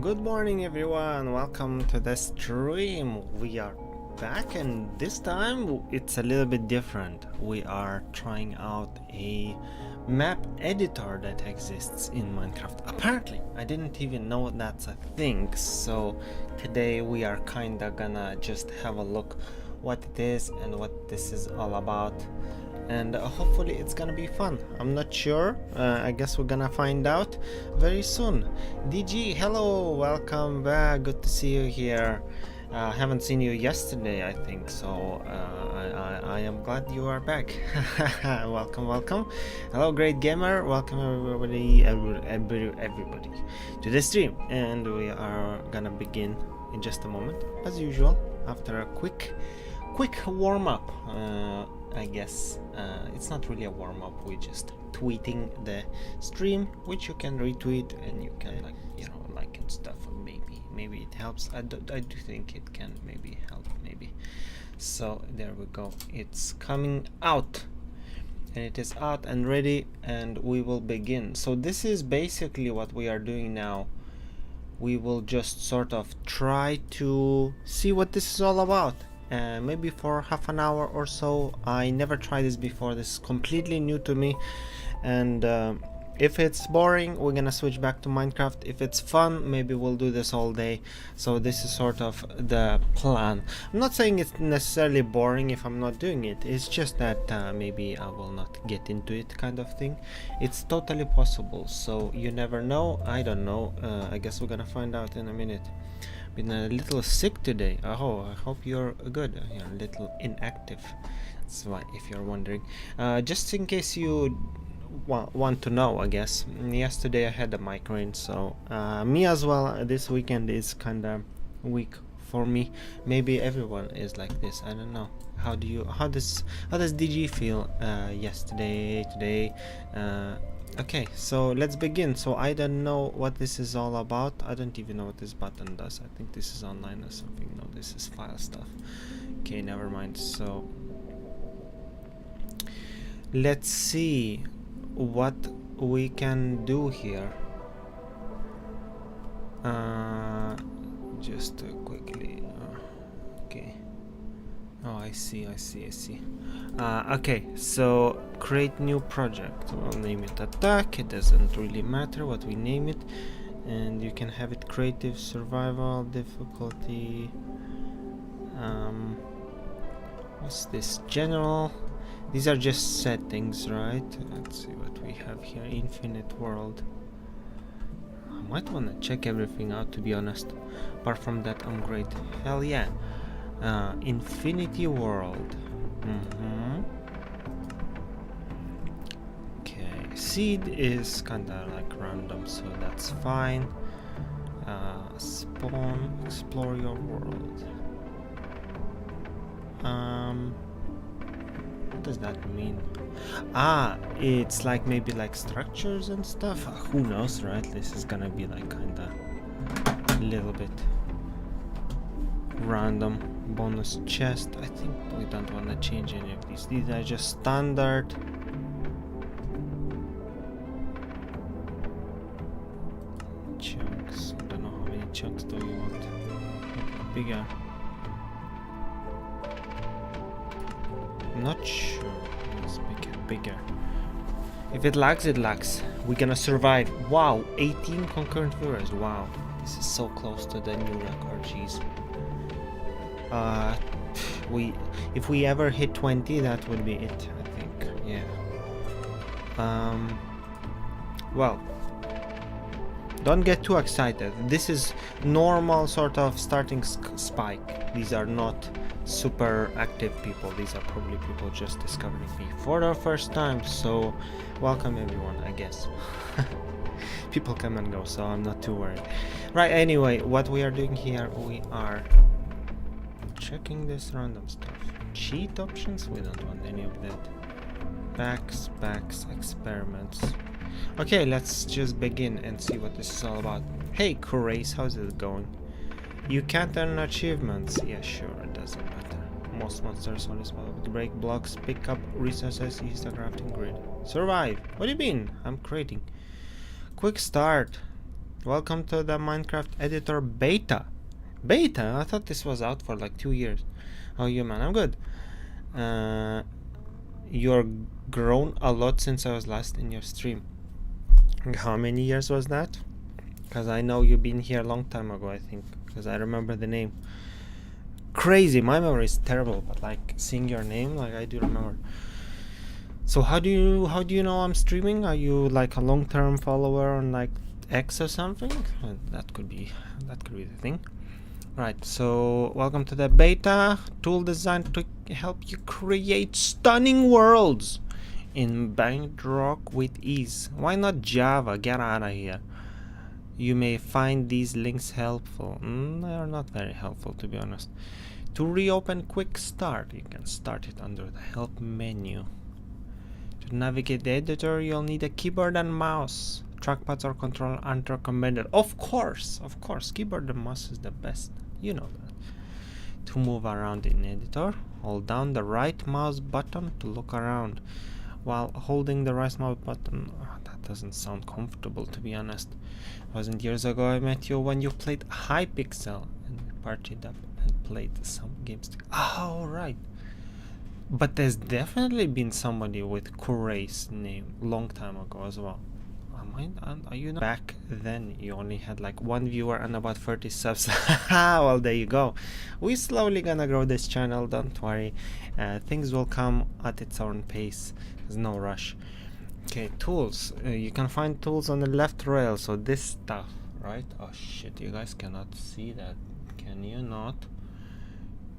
Good morning everyone, welcome to the stream. We are back and this time it's a little bit different. We are trying out a map editor that exists in Minecraft. Apparently, I didn't even know that's a thing, so today we are kinda gonna just have a look what it is and what this is all about. And hopefully it's gonna be fun. I'm not sure. I guess we're gonna find out very soon. DG, hello, welcome back. Good to see you here. Haven't seen you yesterday, I think, so I am glad you are back. Welcome, welcome. Hello, great gamer. Welcome everybody to the stream. And we are gonna begin in just a moment, as usual, after a quick warm up. I guess it's not really a warm-up, we're just tweeting the stream, which you can retweet and you can like and stuff. Maybe it helps. I do think it can maybe help, maybe. So there we go, it's coming out and it is out and ready, and we will begin. So this is basically what we are doing now. We will just sort of try to see what this is all about. Maybe for half an hour or so. I never tried this before, this is completely new to me, and if it's boring we're gonna switch back to Minecraft. If it's fun, maybe we'll do this all day. So this is sort of the plan. I'm not saying it's necessarily boring if I'm not doing it, it's just that maybe I will not get into it, kind of thing. It's totally possible, so you never know. I don't know. I guess we're gonna find out in a minute. Been a little sick today. Oh, I hope you're good. You're a little inactive. That's why, if you're wondering. Just in case you want to know, I guess. Yesterday I had a migraine, so me as well. This weekend is kinda weak for me. Maybe everyone is like this. I don't know. How does DG feel yesterday, today? Okay, so let's begin. So I don't know what this is all about. I don't even know what this button does. I think this is online or something. No, this is file stuff. Okay, never mind. So let's see what we can do here. Just quickly. Okay. Oh, I see. Okay, so create new project. We'll name it attack. It doesn't really matter what we name it, and you can have it creative, survival, difficulty. What's this? General. These are just settings, right? Let's see what we have here. Infinite world. I might want to check everything out, to be honest. Apart from that, I'm great. Hell yeah. Infinity world. Okay, seed is kinda like random, so that's fine. Spawn, explore your world. What does that mean? It's like maybe like structures and stuff. Who knows, right? This is gonna be like kinda a little bit random. Bonus chest. I think we don't want to change any of these. These are just standard. Chunks. I don't know how many chunks do we want. Bigger. I'm not sure. Let's make it bigger. If it lags, it lags. We're gonna survive. Wow, 18 concurrent viewers. Wow, this is so close to the new record. Jeez. If we ever hit 20, that would be it, I think. Yeah. Well, don't get too excited. This is normal sort of starting spike. These are not super active people. These are probably people just discovering me for the first time. So welcome everyone, I guess. People come and go, so I'm not too worried. Right, anyway, what we are doing here, we are checking this random stuff. Cheat options, we don't want any of that. Backs, experiments. Okay, let's just begin and see what this is all about. Hey Curace, how's it going? You can't earn achievements. Yeah, sure, it doesn't matter. Most monsters on this model. Break blocks, pick up resources, use the crafting grid. Survive. What do you mean? I'm creating. Quick start. Welcome to the Minecraft editor beta. Beta? I thought this was out for like 2 years. How are you, man? I'm good. You're grown a lot since I was last in your stream. How many years was that? Because I know you've been here a long time ago, I think. Because I remember the name. Crazy, my memory is terrible, but like seeing your name, like I do remember. So how do you know I'm streaming? Are you like a long-term follower on like X or something? That could be the thing. Right, so welcome to the beta tool designed to help you create stunning worlds in Bedrock with ease. Why not Java? Get out of here. You may find these links helpful. They are not very helpful, to be honest. To reopen Quick Start, you can start it under the help menu. To navigate the editor, you'll need a keyboard and mouse. Trackpads or control aren't recommended. Of course, keyboard and mouse is the best. You know that. To move around in editor, hold down the right mouse button to look around. While holding the right mouse button, that doesn't sound comfortable, to be honest. It wasn't years ago I met you when you played Hypixel and we partied up and played some games together. Oh, right. But there's definitely been somebody with Kuray's name long time ago as well. Are you not? Back then you only had like 1 viewer and about 30 subs. Well, there you go. We're slowly gonna grow this channel, don't worry. Things will come at its own pace. There's no rush. Okay, tools. You can find tools on the left rail. So this stuff, right? Oh shit, you guys cannot see that. Can you not?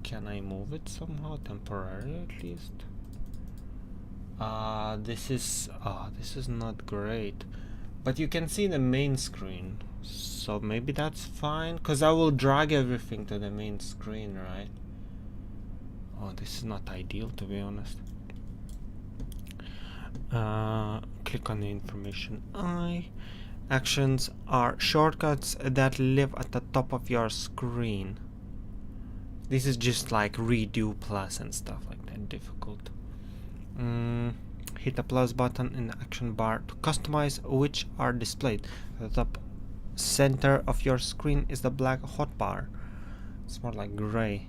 Can I move it somehow temporarily at least? This is not great. But you can see the main screen. So maybe that's fine. Because I will drag everything to the main screen, right? Oh, this is not ideal, to be honest. Click on the information eye. Actions are shortcuts that live at the top of your screen. This is just like redo plus and stuff like that, difficult. Hit the plus button in the action bar to customize which are displayed. At the top center of your screen is the black hotbar. It's more like gray.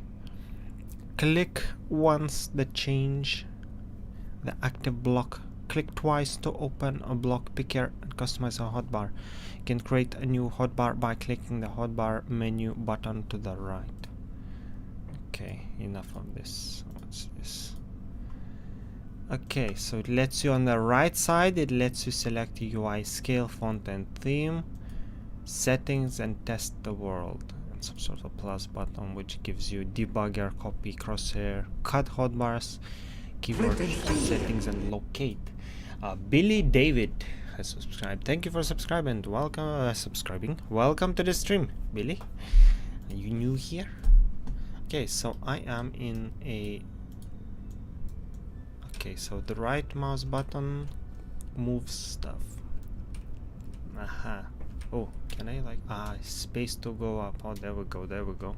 Click once to change the active block. Click twice to open a block picker and customize a hotbar. You can create a new hotbar by clicking the hotbar menu button to the right. Okay, enough of this. What's this? Okay, so it lets you on the right side, it lets you select UI scale, font and theme, settings, and test the world. And some sort of plus button which gives you debugger, copy, crosshair, cut hotbars, keyboard settings, and locate. Billy David has subscribed. Thank you for subscribing. Welcome, welcome to the stream, Billy. Are you new here? Okay, so I am in a... Okay, so the right mouse button moves stuff. Aha. Oh, can I like... space to go up. Oh, there we go, there we go.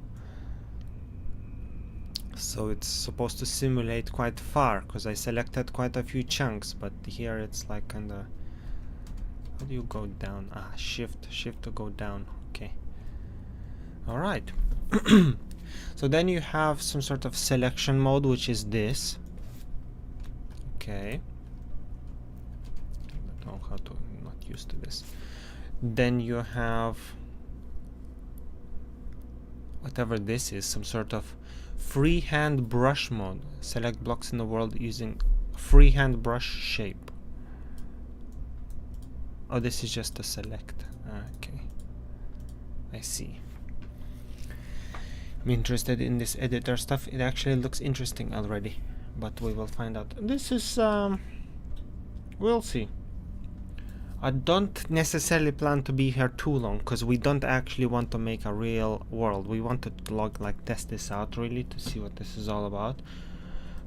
So it's supposed to simulate quite far, because I selected quite a few chunks, but here it's like kinda... How do you go down? Shift to go down. Okay. Alright. So then you have some sort of selection mode, which is this. Okay. I don't know how to, I'm not used to this. Then you have whatever this is, some sort of freehand brush mode. Select blocks in the world using freehand brush shape. Oh, this is just a select. Okay. I see. I'm interested in this editor stuff. It actually looks interesting already, but we will find out. This is we'll see. I don't necessarily plan to be here too long, because we don't actually want to make a real world. We want to test this out really to see what this is all about.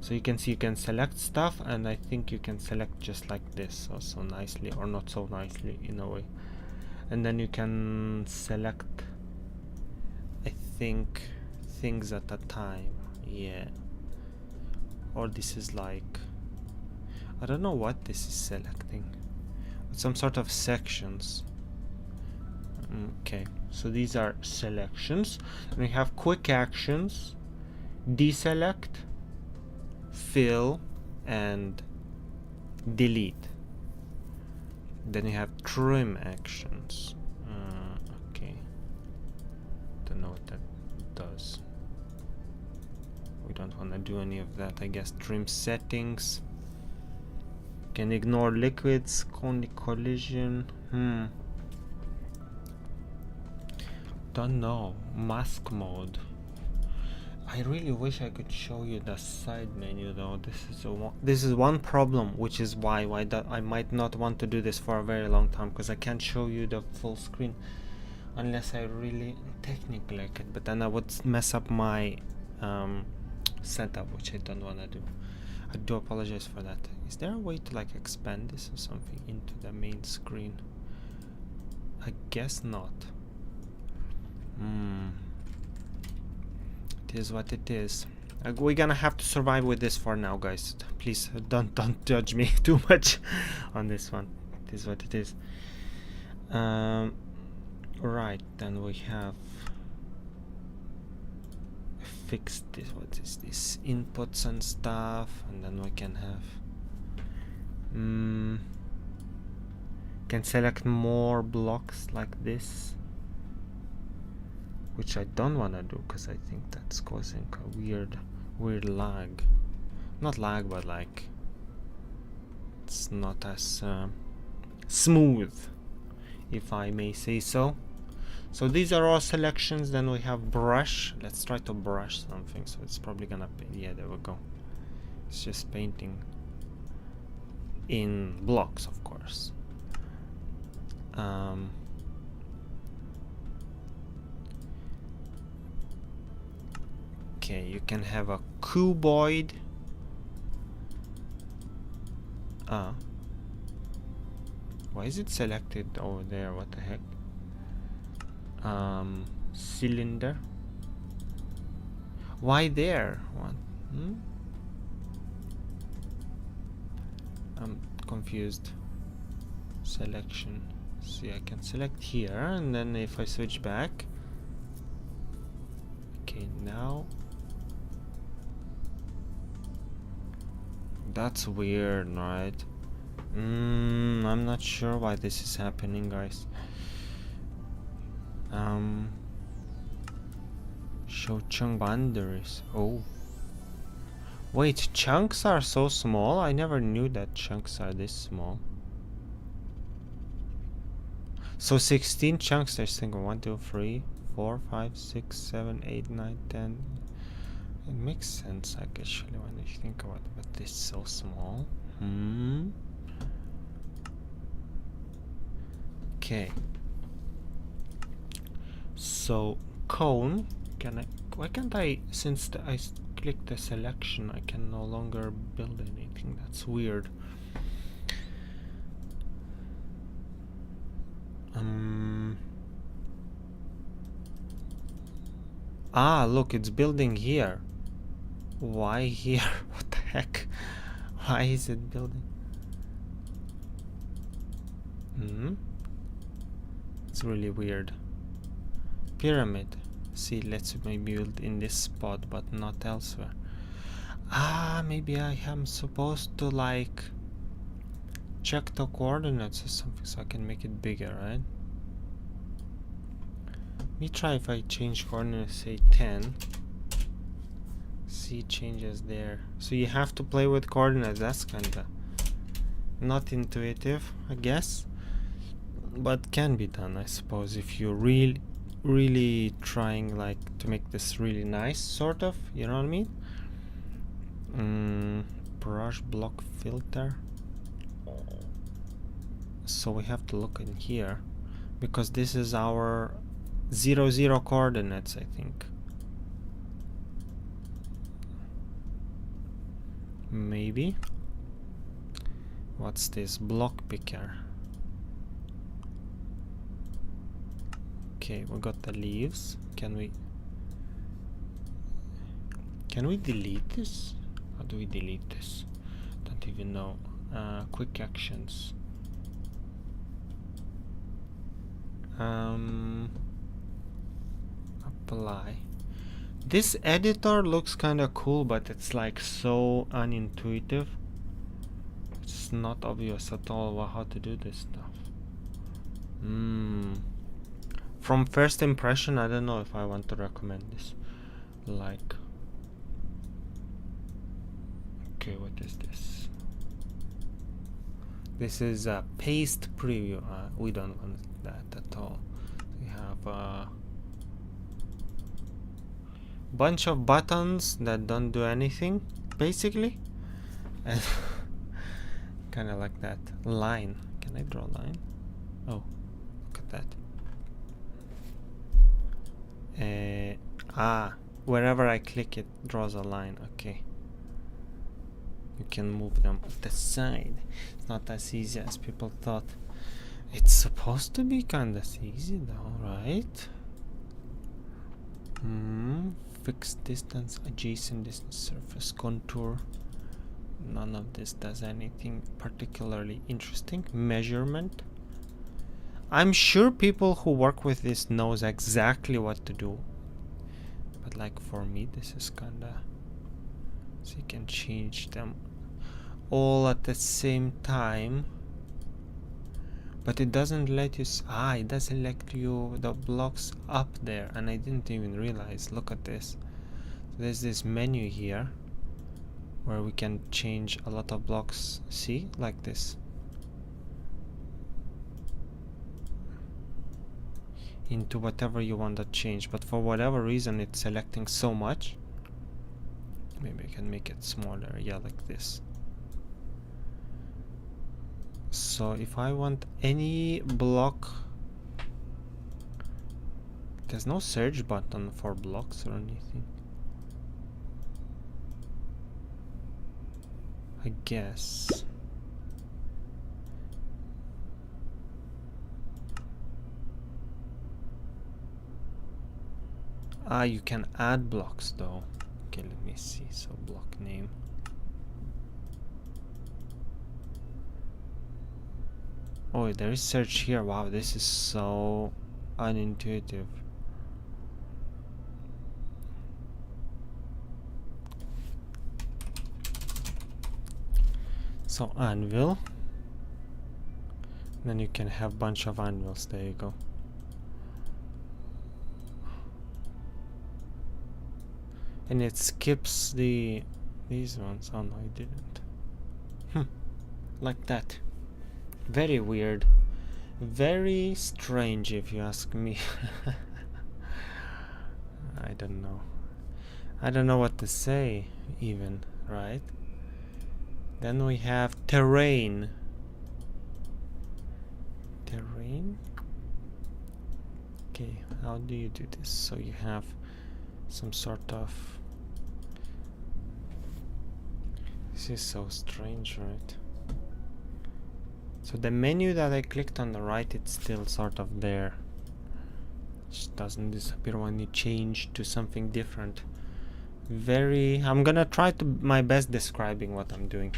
So you can see you can select stuff, and I think you can select just like this also nicely, or not so nicely in a way. And then you can select, I think, things at a time. Yeah. Or this is like, I don't know what this is selecting. Some sort of sections. Okay, so these are selections. And we have quick actions, deselect, fill, and delete. Then you have trim actions. Okay, don't know what that does. We don't want to do any of that, I guess. Trim settings. Can ignore liquids, only collision. Don't know. Mask mode. I really wish I could show you the side menu though. This is one problem, which is why I might not want to do this for a very long time, because I can't show you the full screen unless I really technically I could, but then I would mess up my setup, which I don't want to do. I do apologize for that. Is there a way to like expand this or something into the main screen? I guess not. It is what it is. We're gonna have to survive with this for now, guys. Please don't judge me too much on this one. It is what it is. Right, then we have fixed this. What is this? Inputs and stuff, and then we can have can select more blocks like this, which I don't want to do because I think that's causing a weird lag. Not lag, but like it's not as smooth, if I may say so. So these are all selections. Then we have brush. Let's try to brush something. So it's probably gonna be, yeah, there we go. It's just painting in blocks, of course. Okay, you can have a cuboid. Why is it selected over there? What the heck? Cylinder. Why there? What? I'm confused. Selection. See, I can select here, and then if I switch back. Okay, now. That's weird, right? I'm not sure why this is happening, guys. Show chunk boundaries. Oh. Wait, chunks are so small? I never knew that chunks are this small. So 16 chunks, there's single 1, 2, 3, 4, 5, 6, 7, 8, 9, 10. It makes sense actually when you think about it, but this is so small. Okay. So cone, why can't I, since I click the selection, I can no longer build anything? That's weird. Look, it's building here. Why here? What the heck? Why is it building? It's really weird. Pyramid. See, let's maybe build in this spot, but not elsewhere. Maybe I am supposed to like check the coordinates or something so I can make it bigger, right? Let me try if I change coordinates, say 10. See, changes there. So you have to play with coordinates. That's kinda not intuitive, I guess, but can be done, I suppose, if you're really trying like to make this really nice, sort of, you know what I mean? Brush block filter. So we have to look in here because this is our 0, 0 coordinates, I think. Maybe. What's this? Block picker. Okay, we got the leaves. Can we delete this? How do we delete this? Don't even know. Quick actions. Apply. This editor looks kind of cool, but it's like so unintuitive. It's not obvious at all how to do this stuff. From first impression, I don't know if I want to recommend this. Like, okay, what is this? This is a paste preview. We don't want that at all. We have a bunch of buttons that don't do anything, basically. And kind of like that. Line. Can I draw a line? Oh, look at that. Wherever I click it draws a line. Okay. You can move them to the side. It's not as easy as people thought. It's supposed to be kind of easy though, right? Fixed distance, adjacent distance, surface contour. None of this does anything particularly interesting. Measurement. I'm sure people who work with this knows exactly what to do. But like for me, this is kinda... So you can change them all at the same time. But it doesn't let you... it doesn't let you the blocks up there. And I didn't even realize. Look at this. So there's this menu here where we can change a lot of blocks. See? Like this. Into whatever you want to change. But for whatever reason it's selecting so much. Maybe I can make it smaller. Yeah, like this. So if I want any block, there's no search button for blocks or anything. I guess. You can add blocks though. Okay, let me see. So block name. Oh, there is search here. Wow, this is so unintuitive. So anvil. Then you can have bunch of anvils. There you go. And it skips these ones. Oh no, it didn't. Like that. Very weird. Very strange if you ask me. I don't know. I don't know what to say even, right? Then we have terrain. Terrain? Okay, how do you do this? So you have some sort of... This is so strange, right? So the menu that I clicked on the right, it's still sort of there. It just doesn't disappear when you change to something different. I'm gonna try to my best describing what I'm doing.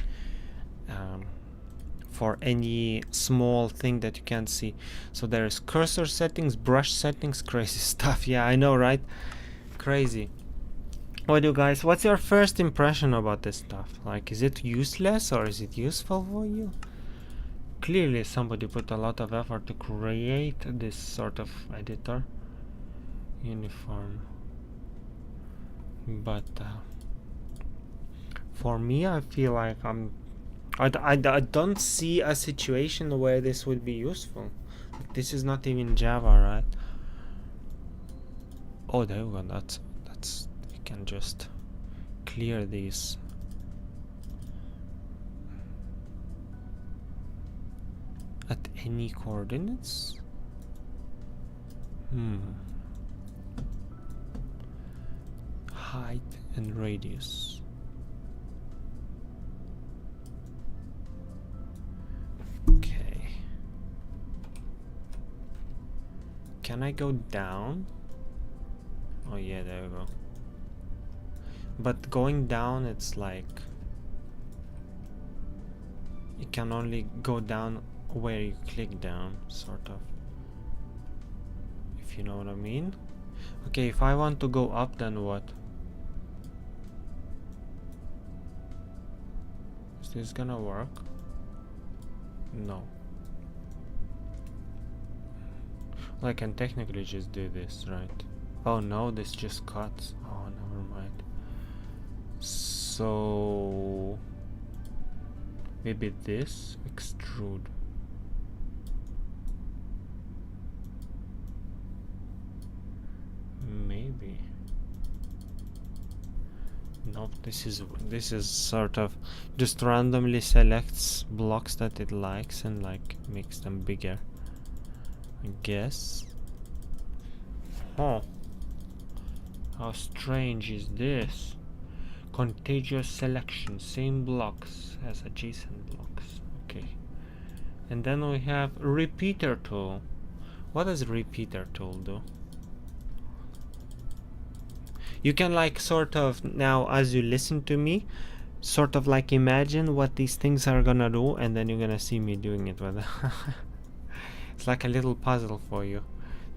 For any small thing that you can't see. So there's cursor settings, brush settings, crazy stuff. Yeah, I know, right? Crazy. What do you guys, what's your first impression about this stuff? Like, is it useless or is it useful for you? Clearly somebody put a lot of effort to create this sort of editor. Uniform. But for me, I feel like I don't see a situation where this would be useful. Like, this is not even Java, right? Oh, there we go. That's you can just clear these. At any coordinates? Height and radius. Okay. Can I go down? Oh yeah, there we go. But going down, it's like you can only go down where you click down, sort of. if you know what I mean. Okay, if I want to go up, then what? Is this gonna work? No. Well, I can technically just do this, right? Oh no, this just cuts. Oh, never mind. So maybe this extrude. Maybe. Nope, this is sort of just randomly selects blocks that it likes and like makes them bigger, I guess. Huh. How strange is this? Contagious selection, same blocks as adjacent blocks. Okay. And then we have repeater tool. What does repeater tool do? You can like sort of now as you listen to me, sort of like imagine what these things are gonna do, and then you're gonna see me doing it with it's like a little puzzle for you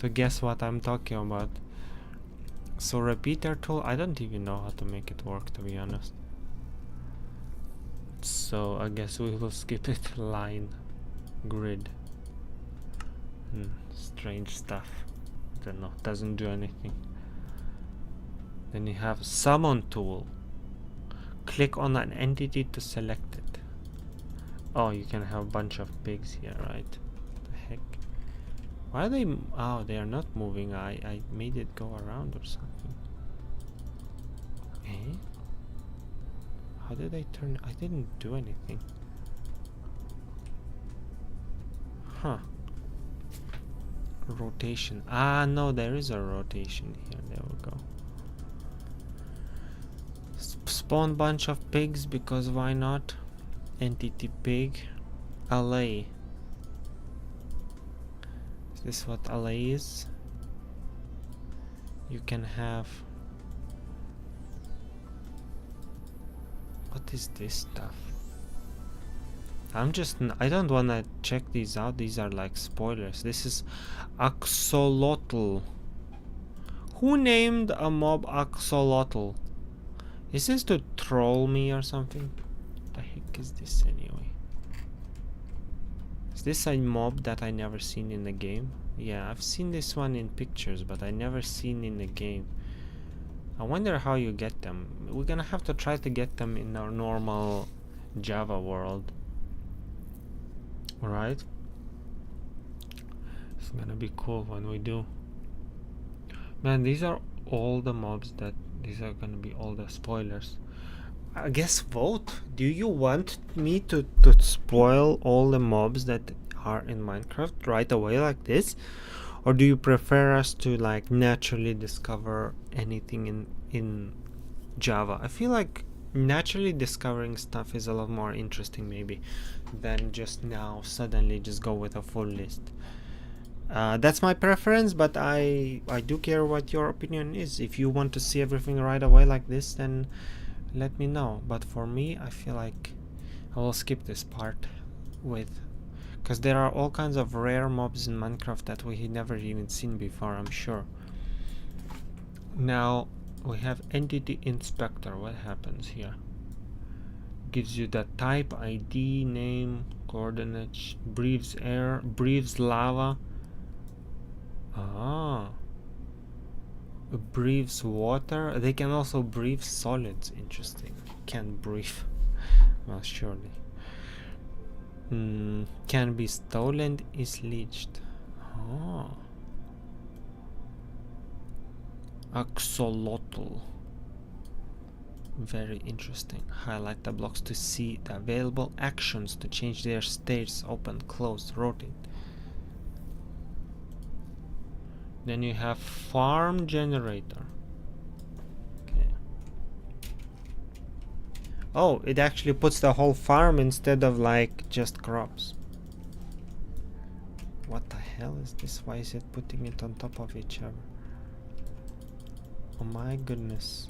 to guess what I'm talking about. So repeater tool, I don't even know how to make it work, to be honest. So I guess we will skip it. Line, grid, strange stuff. I don't know, doesn't do anything. Then you have summon tool. Click on an entity to select it. Oh, you can have a bunch of pigs here, right? What the heck? Why are they? Oh, they are not moving. I made it go around or something. Eh? How did I turn? I didn't do anything. Huh. Rotation. Ah, no, there is a rotation here. There we go. Spawn bunch of pigs because why not? Entity pig. LA. Is this what LA is? You can have. What is this stuff? I don't wanna check these out. These are like spoilers. This is axolotl. Who named a mob axolotl? Is this to troll me or something? What the heck is this anyway? Is this a mob that I never seen in the game? Yeah, I've seen this one in pictures, but I never seen in the game. I wonder how you get them. We're gonna have to try to get them in our normal Java world. Alright? It's gonna be cool when we do. Man, these are all the mobs that... These are gonna be all the spoilers. I guess vote. Do you want me to spoil all the mobs that are in Minecraft right away like this? Or do you prefer us to like naturally discover anything in Java? I feel like naturally discovering stuff is a lot more interesting maybe than just now suddenly just go with a full list. That's my preference, but I do care what your opinion is. If you want to see everything right away like this, then let me know. But for me, I feel like I will skip this part because there are all kinds of rare mobs in Minecraft that we had never even seen before, I'm sure. Now we have entity inspector. What happens here? Gives you the type, ID, name, coordinates, breathes air, breathes lava. Ah, breathes water. They can also breathe solids. Interesting. Can breathe. Well, surely. Can be stolen, is leached. Oh. Axolotl. Very interesting. Highlight the blocks to see the available actions to change their states. Open, close, rotate. Then you have farm generator. Okay. Oh, it actually puts the whole farm instead of like just crops. What the hell is this? Why is it putting it on top of each other? Oh my goodness.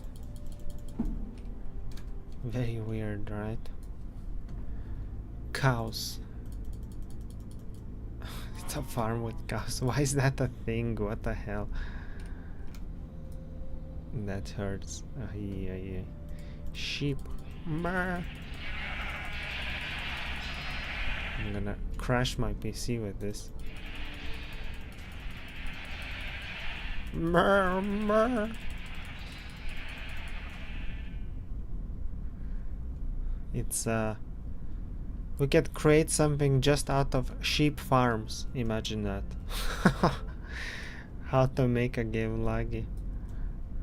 Very weird, right? Cows. It's A farm with cows. Why is that a thing? What the hell? That hurts. Yeah. Sheep. Brr. I'm gonna crash my PC with this. Brr, brr. It's we could create something just out of sheep farms. Imagine that. How to make a game laggy.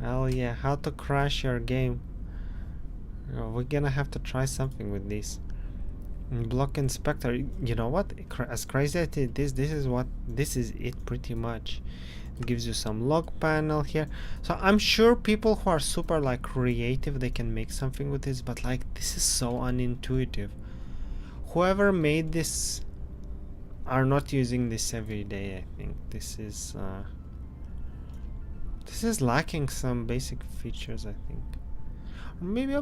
Hell yeah, how to crash your game. Oh, we're gonna have to try something with these. Block inspector, you know what? As crazy as it is, this is it pretty much. It gives you some log panel here. So I'm sure people who are super like creative, they can make something with this, but like this is so unintuitive. Whoever made this are not using this every day. I think this is lacking some basic features, I think. Or maybe I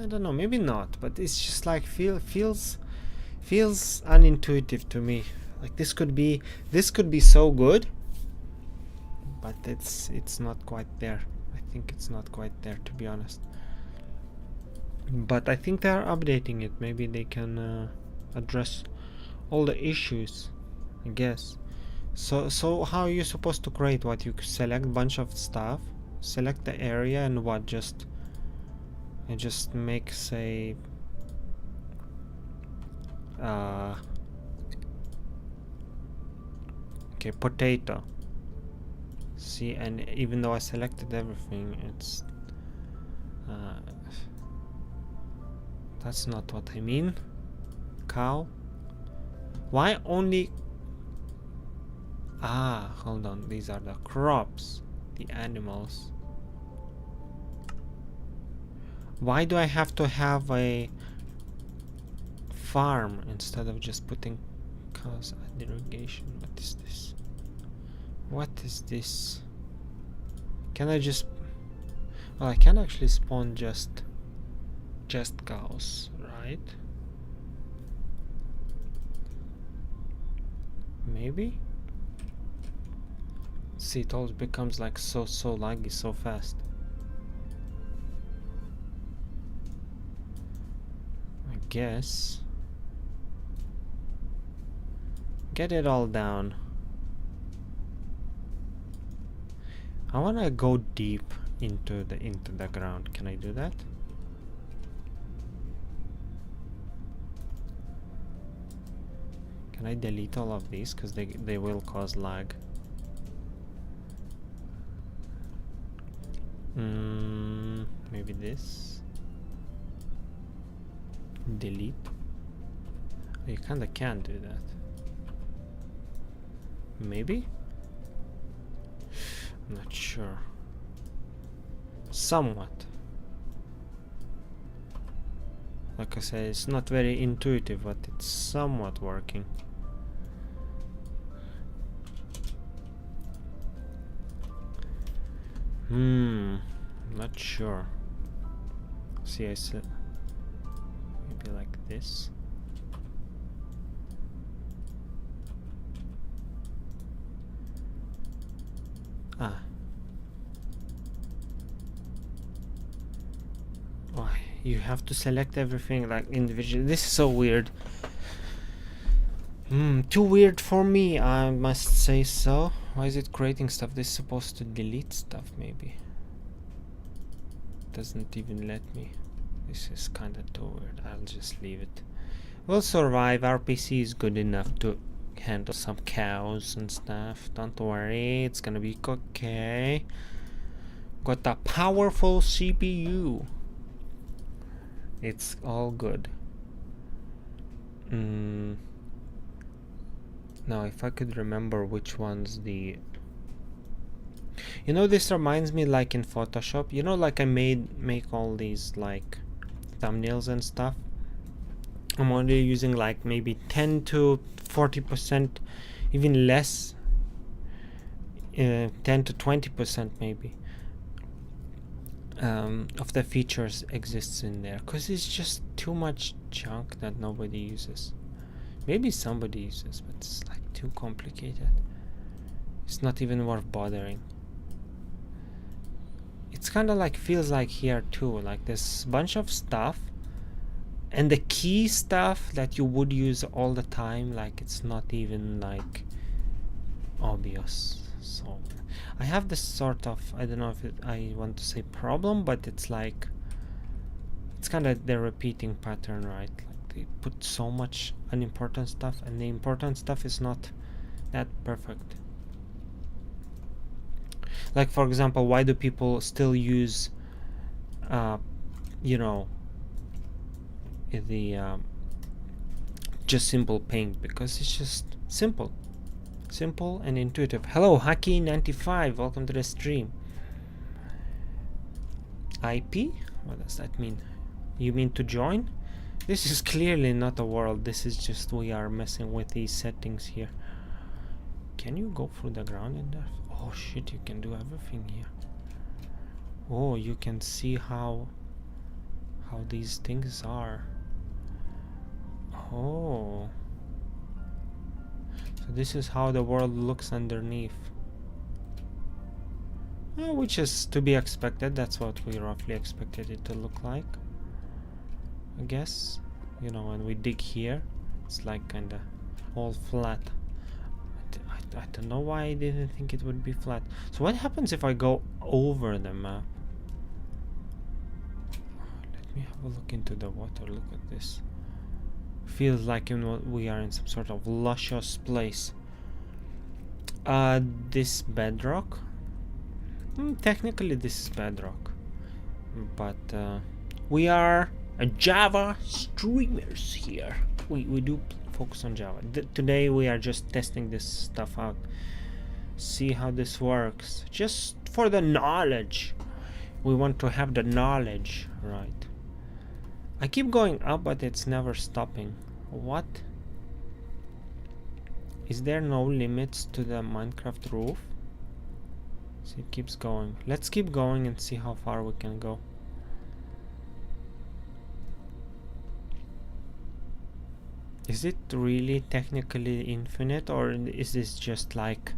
don't know, maybe not, but it's just like feels unintuitive to me. Like this could be so good, but it's not quite there. I think it's not quite there, to be honest. But I think they are updating it. Maybe they can address all the issues, I guess. So how are you supposed to create? What, you select bunch of stuff, select the area, and what, just make, say, okay, potato. See, and even though I selected everything, it's that's not what I mean. Cow. Why only? Hold on, these are the crops, the animals. Why do I have to have a farm instead of just putting cows at irrigation? What is this? What is this? Can I just... Well, I can actually spawn just cows, right? Maybe? See, it always becomes like so laggy so fast. I guess. Get it all down. I wanna go deep into the ground. Can I do that? Can I delete all of these? Because they will cause lag. Maybe this. Delete. You kinda can do that. Maybe? I'm not sure. Somewhat. Like I said, it's not very intuitive, but it's somewhat working. Not sure. See, I said maybe like this. Why? You have to select everything like individually. This is so weird. Too weird for me, I must say so. Why is it creating stuff? This is supposed to delete stuff, maybe. Doesn't even let me. This is kinda too weird. I'll just leave it. We'll survive. Our PC is good enough to handle some cows and stuff. Don't worry, it's gonna be okay. Got a powerful CPU. It's all good. Now, if I could remember which one's the... You know, this reminds me like in Photoshop. You know, like I make all these like thumbnails and stuff. I'm only using like maybe 10 to 40%, even less. 10 to 20% maybe. Of the features exists in there, because it's just too much junk that nobody uses. Maybe somebody uses, but it's like too complicated. It's not even worth bothering. It's kind of like, feels like here too, like this bunch of stuff, and the key stuff that you would use all the time, like it's not even like obvious. So I have this sort of, I don't know if I want to say problem, but it's like, it's kind of the repeating pattern, right? Like they put so much unimportant stuff, and the important stuff is not that perfect. Like, for example, why do people still use you know, the just simple paint? Because it's just simple and intuitive. Hello Haki95, welcome to the stream. IP, what does that mean? You mean to join? This is clearly not a world. This is just, we are messing with these settings here. Can you go through the ground in there? Oh shit, you can do everything here. Oh, you can see how these things are. Oh, so this is how the world looks underneath. Which is to be expected. That's what we roughly expected it to look like, I guess. You know, when we dig here, it's like kinda all flat. I don't know why I didn't think it would be flat. So what happens if I go over the map? Let me have a look into the water. Look at this. Feels like, you know, we are in some sort of luscious place. This bedrock. Technically this is bedrock, but we are Java streamers here. We do focus on Java. Today we are just testing this stuff out, see how this works, just for the knowledge. We want to have the knowledge, right? I keep going up, but it's never stopping. What? Is there no limits to the Minecraft roof? So it keeps going. Let's keep going and see how far we can go. Is it really technically infinite, or is this just like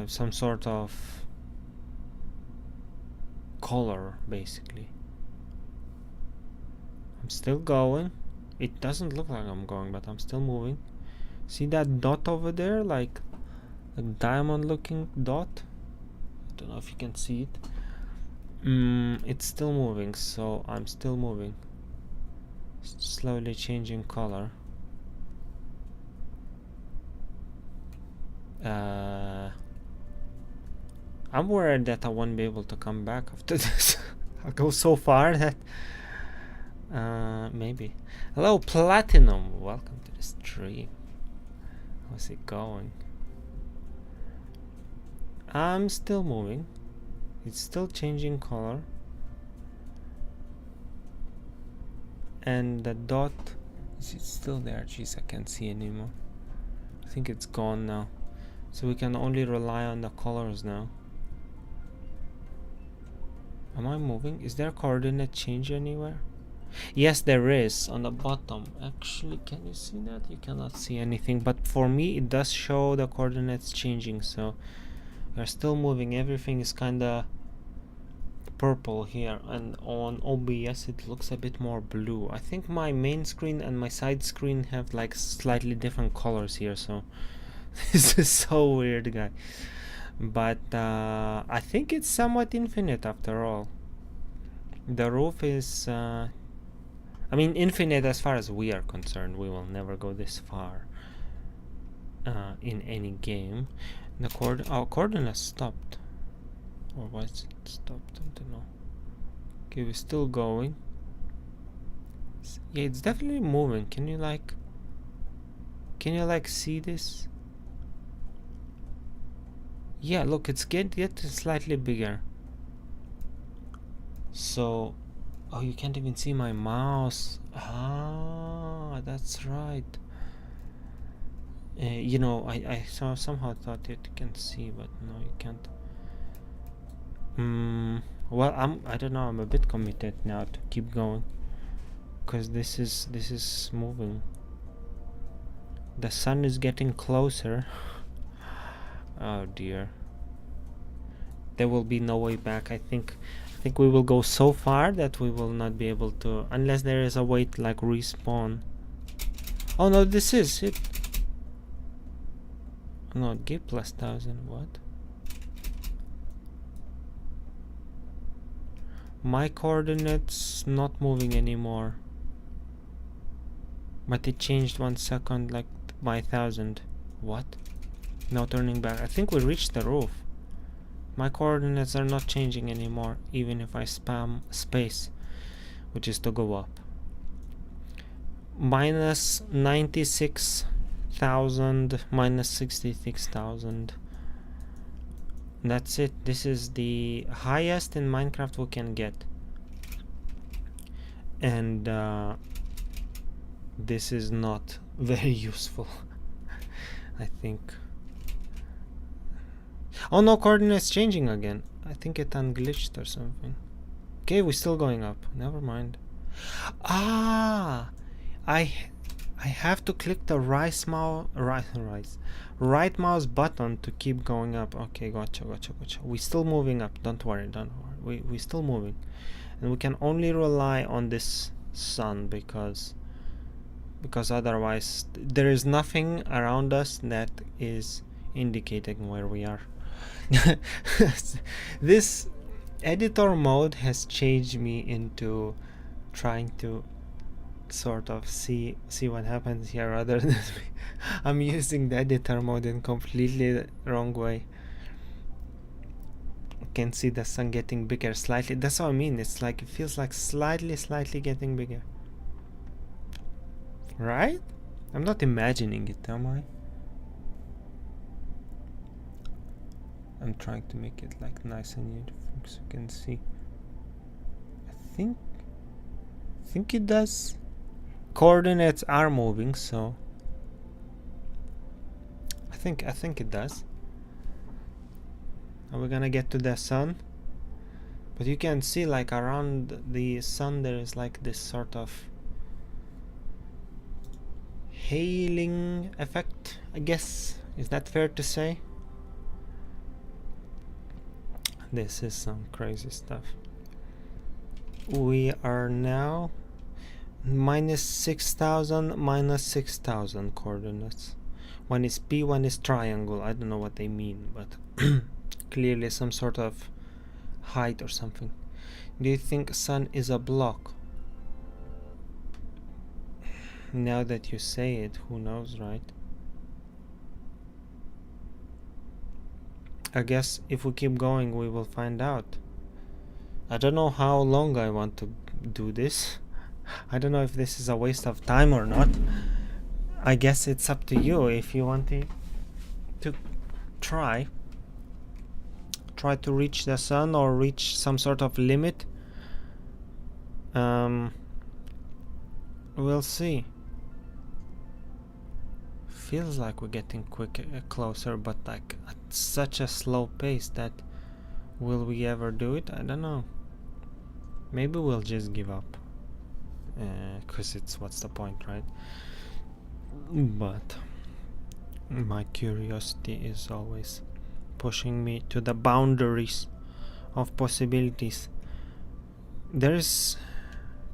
some sort of color, basically? I'm still going. It doesn't look like I'm going, but I'm still moving. See that dot over there, like a diamond looking dot? I don't know if you can see it. It's still moving, so I'm still moving. Slowly changing color. I'm worried that I won't be able to come back after this. I'll go so far that maybe. Hello Platinum, welcome to the stream. How's it going? I'm still moving. It's still changing color. And the dot, is it still there? Jeez, I can't see anymore. I think it's gone now. So we can only rely on the colors now. Am I moving? Is there a coordinate change anywhere? Yes, there is on the bottom. Actually, can you see that? You cannot see anything, but for me it does show the coordinates changing, so we're still moving. Everything is kinda purple here, and on OBS it looks a bit more blue. I think my main screen and my side screen have like slightly different colors here, so this is so weird, guy. But I think it's somewhat infinite after all. The roof is I mean infinite as far as we are concerned. We will never go this far in any game. The coordinates stopped, or was it stopped? I don't know. Okay, we're still going. Yeah, it's definitely moving. Can you like see this? Yeah, look, it's getting slightly bigger. So, oh, you can't even see my mouse. Ah, that's right. You know, I somehow thought you can see, but no, you can't. Well, I don't know. I'm a bit committed now to keep going, because this is moving. The sun is getting closer. Oh dear. There will be no way back. I think we will go so far that we will not be able to, unless there is a way to like respawn. Oh no, this is it. No, give plus 1000. What? My coordinates not moving anymore. But it changed 1 second, like by 1000. What? No turning back. I think we reached the roof. My coordinates are not changing anymore, even if I spam space, which is to go up. Minus 96,000, minus 66,000. That's it. This is the highest in Minecraft we can get. And this is not very useful. I think. Oh no, coordinates changing again. I think it unglitched or something. Okay, we're still going up. Never mind. Ah, I have to click the right mouse button to keep going up. Okay, gotcha. We're still moving up. Don't worry. We're still moving, and we can only rely on this sun because otherwise there is nothing around us that is indicating where we are. This editor mode has changed me into trying to sort of see what happens here rather than I'm using the editor mode in completely wrong way. You can see the sun getting bigger slightly. That's what I mean. It's like it feels like slightly getting bigger. Right? I'm not imagining it, am I? I'm trying to make it like nice and uniform so you can see. I think it does. Coordinates are moving, so I think it does. Are we gonna get to the sun? But you can see like around the sun there is like this sort of hailing effect, I guess. Is that fair to say? This is some crazy stuff. We are now minus 6,000, minus 6,000 coordinates. One is P, one is triangle. I don't know what they mean, but clearly some sort of height or something. Do you think sun is a block? Now that you say it, who knows, right? I guess if we keep going we will find out. I don't know how long I want to do this. I don't know if this is a waste of time or not. I guess it's up to you if you want to try to reach the sun or reach some sort of limit. We'll see. Feels like we're getting closer, but like at such a slow pace that will we ever do it? I don't know. Maybe we'll just give up, because it's what's the point, right? But my curiosity is always pushing me to the boundaries of possibilities. There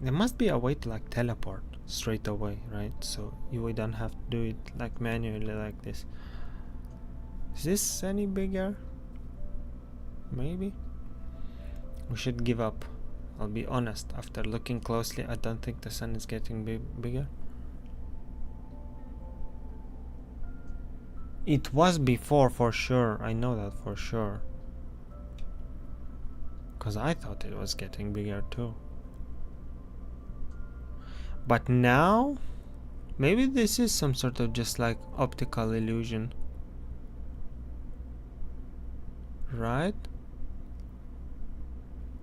must be a way to like teleport straight away, right? So we don't have to do it like manually like this. Is this any bigger? Maybe we should give up. I'll be honest, after looking closely I don't think the sun is getting bigger. It was before for sure. I know that for sure, because I thought it was getting bigger too. But now, maybe this is some sort of just like optical illusion, right?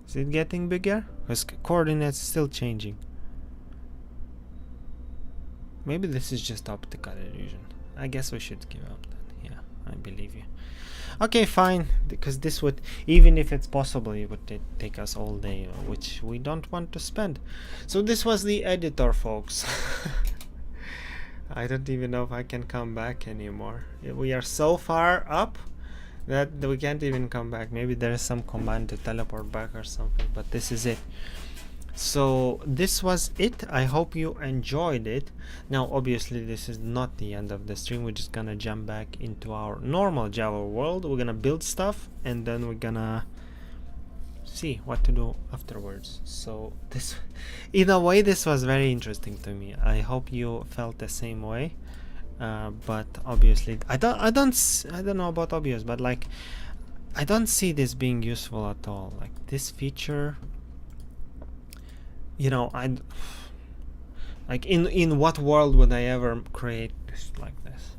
Is it getting bigger? Because coordinates still changing. Maybe this is just optical illusion. I guess we should give up then. Yeah, I believe you. Okay, fine, because this would, even if it's possible, it would take us all day, which we don't want to spend. So this was the editor, folks. I don't even know if I can come back anymore. We are so far up that we can't even come back. Maybe there is some command to teleport back or something, but this is it. So this was it. I hope you enjoyed it. Now obviously this is not the end of the stream. We're just gonna jump back into our normal Java world. We're gonna build stuff and then we're gonna see what to do afterwards. So this, in a way, this was very interesting to me. I hope you felt the same way. But obviously I don't know about obvious, but like I don't see this being useful at all. Like this feature, you know, like in what world would I ever create this like this?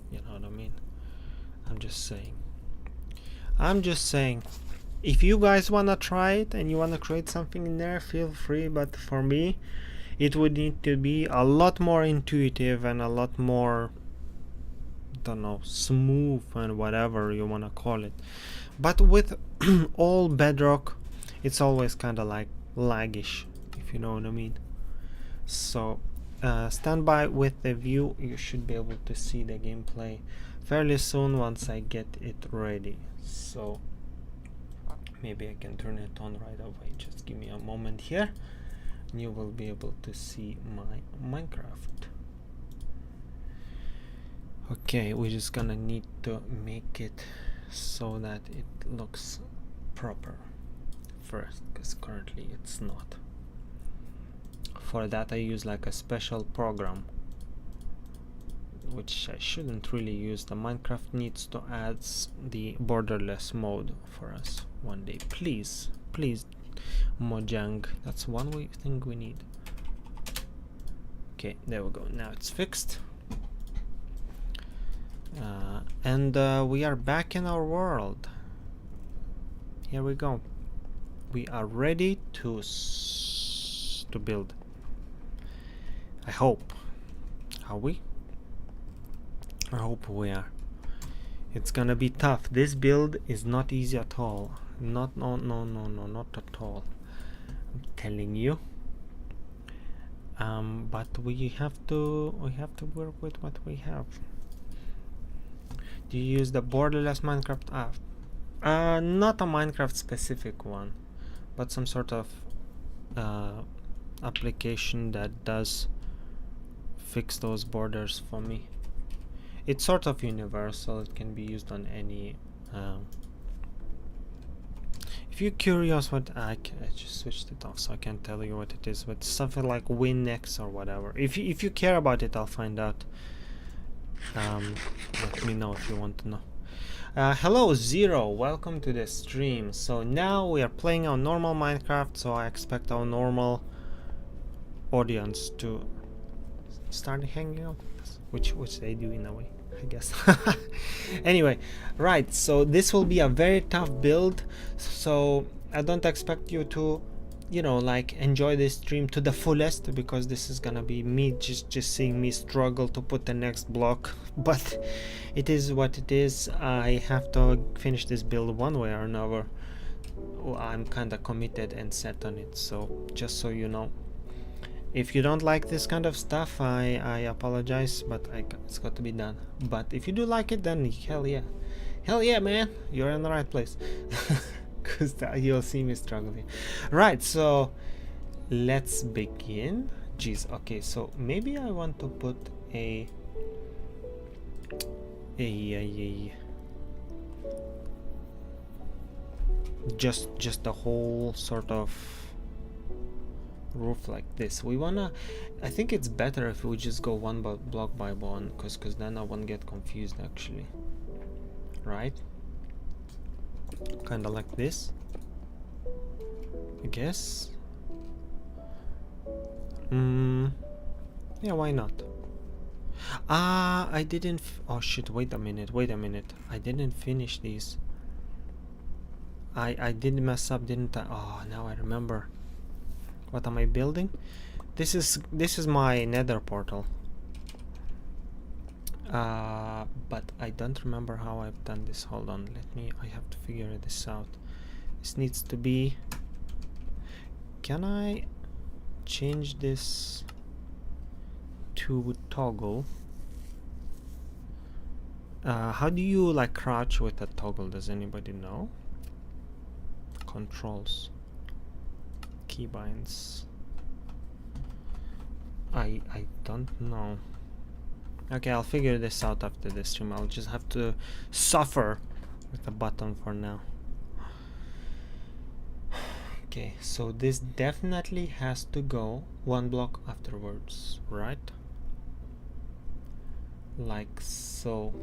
You know what I mean? I'm just saying, if you guys wanna try it and you wanna create something in there, feel free, but for me it would need to be a lot more intuitive and a lot more, don't know, smooth and whatever you wanna call it. But with all Bedrock, it's always kind of like laggish, if you know what I mean. So stand by with the view. You should be able to see the gameplay fairly soon once I get it ready. So maybe I can turn it on right away. Just give me a moment here and you will be able to see my Minecraft. Okay, we're just gonna need to make it so that it looks proper first, because currently it's not. For that I use like a special program, which I shouldn't really use. The Minecraft needs to add the borderless mode for us one day. Please, please, Mojang. That's one thing we need. Okay, there we go. Now it's fixed. And we are back in our world. Here we go. We are ready to build. I hope. Are we? I hope we are. It's gonna be tough. This build is not easy at all. Not at all. I'm telling you. But we have to work with what we have. Do you use the borderless Minecraft app? Not a Minecraft specific one, but some sort of application that does fix those borders for me. It's sort of universal. It can be used on any. If you're curious what I just switched it off, so I can't tell you what it is, but something like WinX or whatever. If you care about it, I'll find out. Let me know if you want to know. Hello Zero, welcome to the stream. So now we are playing our normal Minecraft, so I expect our normal audience to start hanging out with us, which they do in a way, I guess. Anyway, right, so this will be a very tough build, so I don't expect you to, you know, like enjoy this stream to the fullest, because this is gonna be me just seeing me struggle to put the next block. But it is what it is. I have to finish this build one way or another. I'm kind of committed and set on it, so just so you know. If you don't like this kind of stuff, I apologize, but it's got to be done. But if you do like it, then hell yeah man, you're in the right place. Because you'll see me struggling. Right, so let's begin. Jeez, okay, so maybe I want to put a just a whole sort of roof like this. I think it's better if we just go one block by one, because then I won't get confused actually, right? Kind of like this, I guess. Yeah, why not? I didn't oh shit, wait a minute, I didn't finish these. I did mess up, didn't I? Oh, now I remember. What am I building? This is my nether portal. But I don't remember how I've done this. Hold on, I have to figure this out. This needs to be, can I change this to toggle. How do you like crouch with a toggle? Does anybody know? Controls, keybinds. I don't know. Okay, I'll figure this out after this stream. I'll just have to suffer with the button for now. Okay, so this definitely has to go one block afterwards, right? Like so.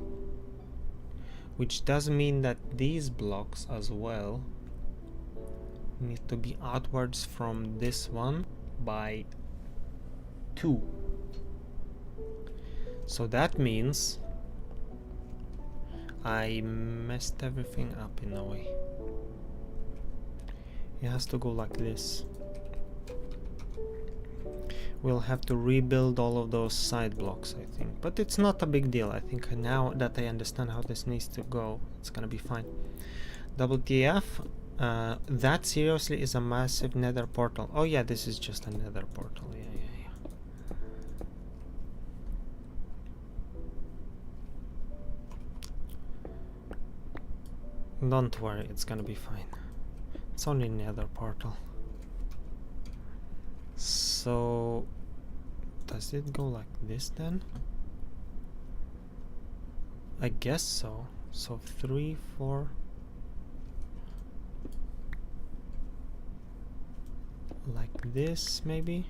Which does mean that these blocks as well need to be outwards from this one by 2. So that means I messed everything up in a way. It has to go like this. We'll have to rebuild all of those side blocks, I think. But it's not a big deal. I think now that I understand how this needs to go, it's gonna be fine. WTF? That seriously is a massive nether portal. Oh yeah, this is just a nether portal. Yeah. Don't worry, it's gonna be fine. It's only nether portal. So does it go like this then? I guess so. So 3, 4. Like this maybe?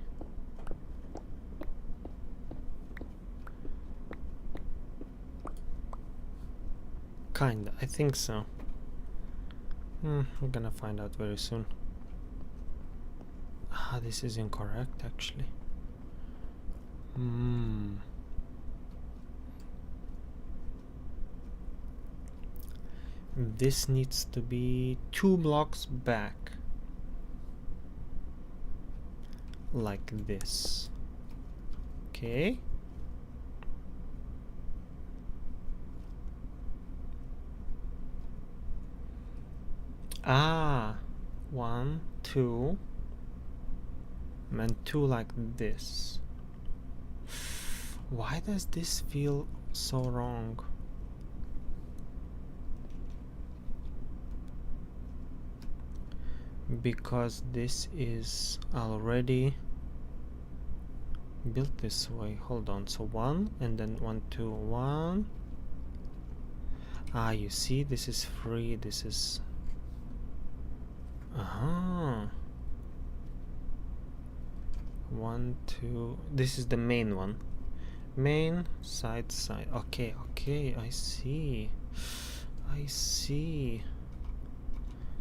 Kinda, I think so. We're gonna find out very soon. Ah, this is incorrect actually. This needs to be 2 blocks back. Like this. Okay. Ah, 1, 2, and 2 like this. Why does this feel so wrong? Because this is already built this way. Hold on. So 1 and then 1, 2, 1. Ah, you see, this is free. This is 1, 2. This is the main one. Main, side, side. Okay, I see.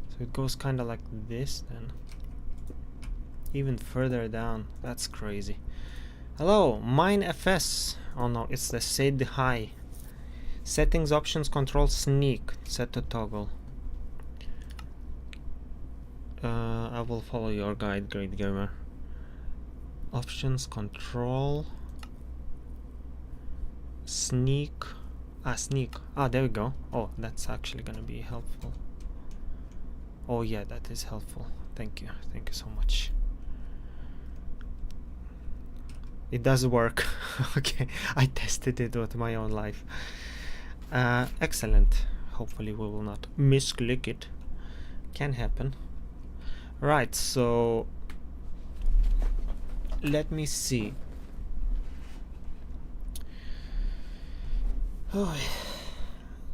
So it goes kind of like this then. Even further down. That's crazy. Hello, mine FS. Oh no, it's the said hi. Settings, options, control, sneak. Set to toggle. I will follow your guide, great gamer. Options, control, sneak. Sneak. There we go. Oh, that's actually gonna be helpful. Oh yeah, that is helpful. Thank you so much. It does work. Okay, I tested it with my own life. Excellent. Hopefully we will not misclick it. Can happen. Right, so let me see. Oh,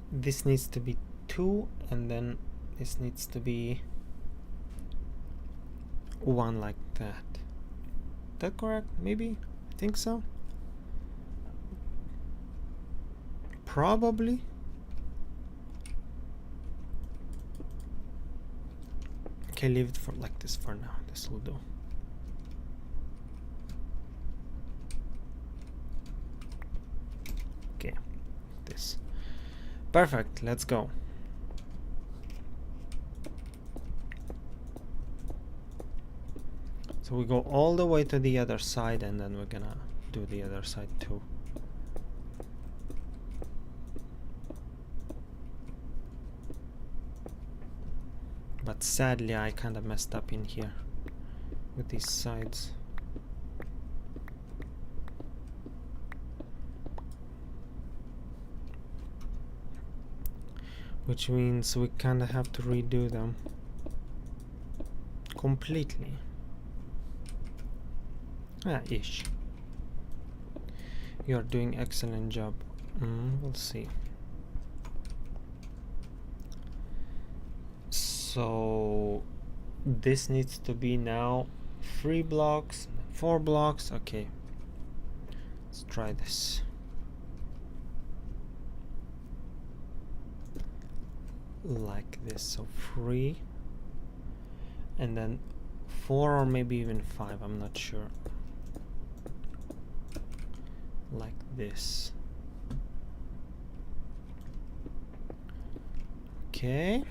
this needs to be 2 and then this needs to be 1 like that. That correct? Maybe? I think so. Probably. Okay, leave it for like this for now. This will do. Okay, this. Perfect, let's go. So we go all the way to the other side and then we're gonna do the other side too. But sadly I kind of messed up in here with these sides. which means we kind of have to redo them completely. Ish. You're doing excellent job. We'll see. So this needs to be now 3 blocks, 4 blocks. Okay, let's try this. Like this, so 3 and then 4 or maybe even 5, I'm not sure. Like this. Okay.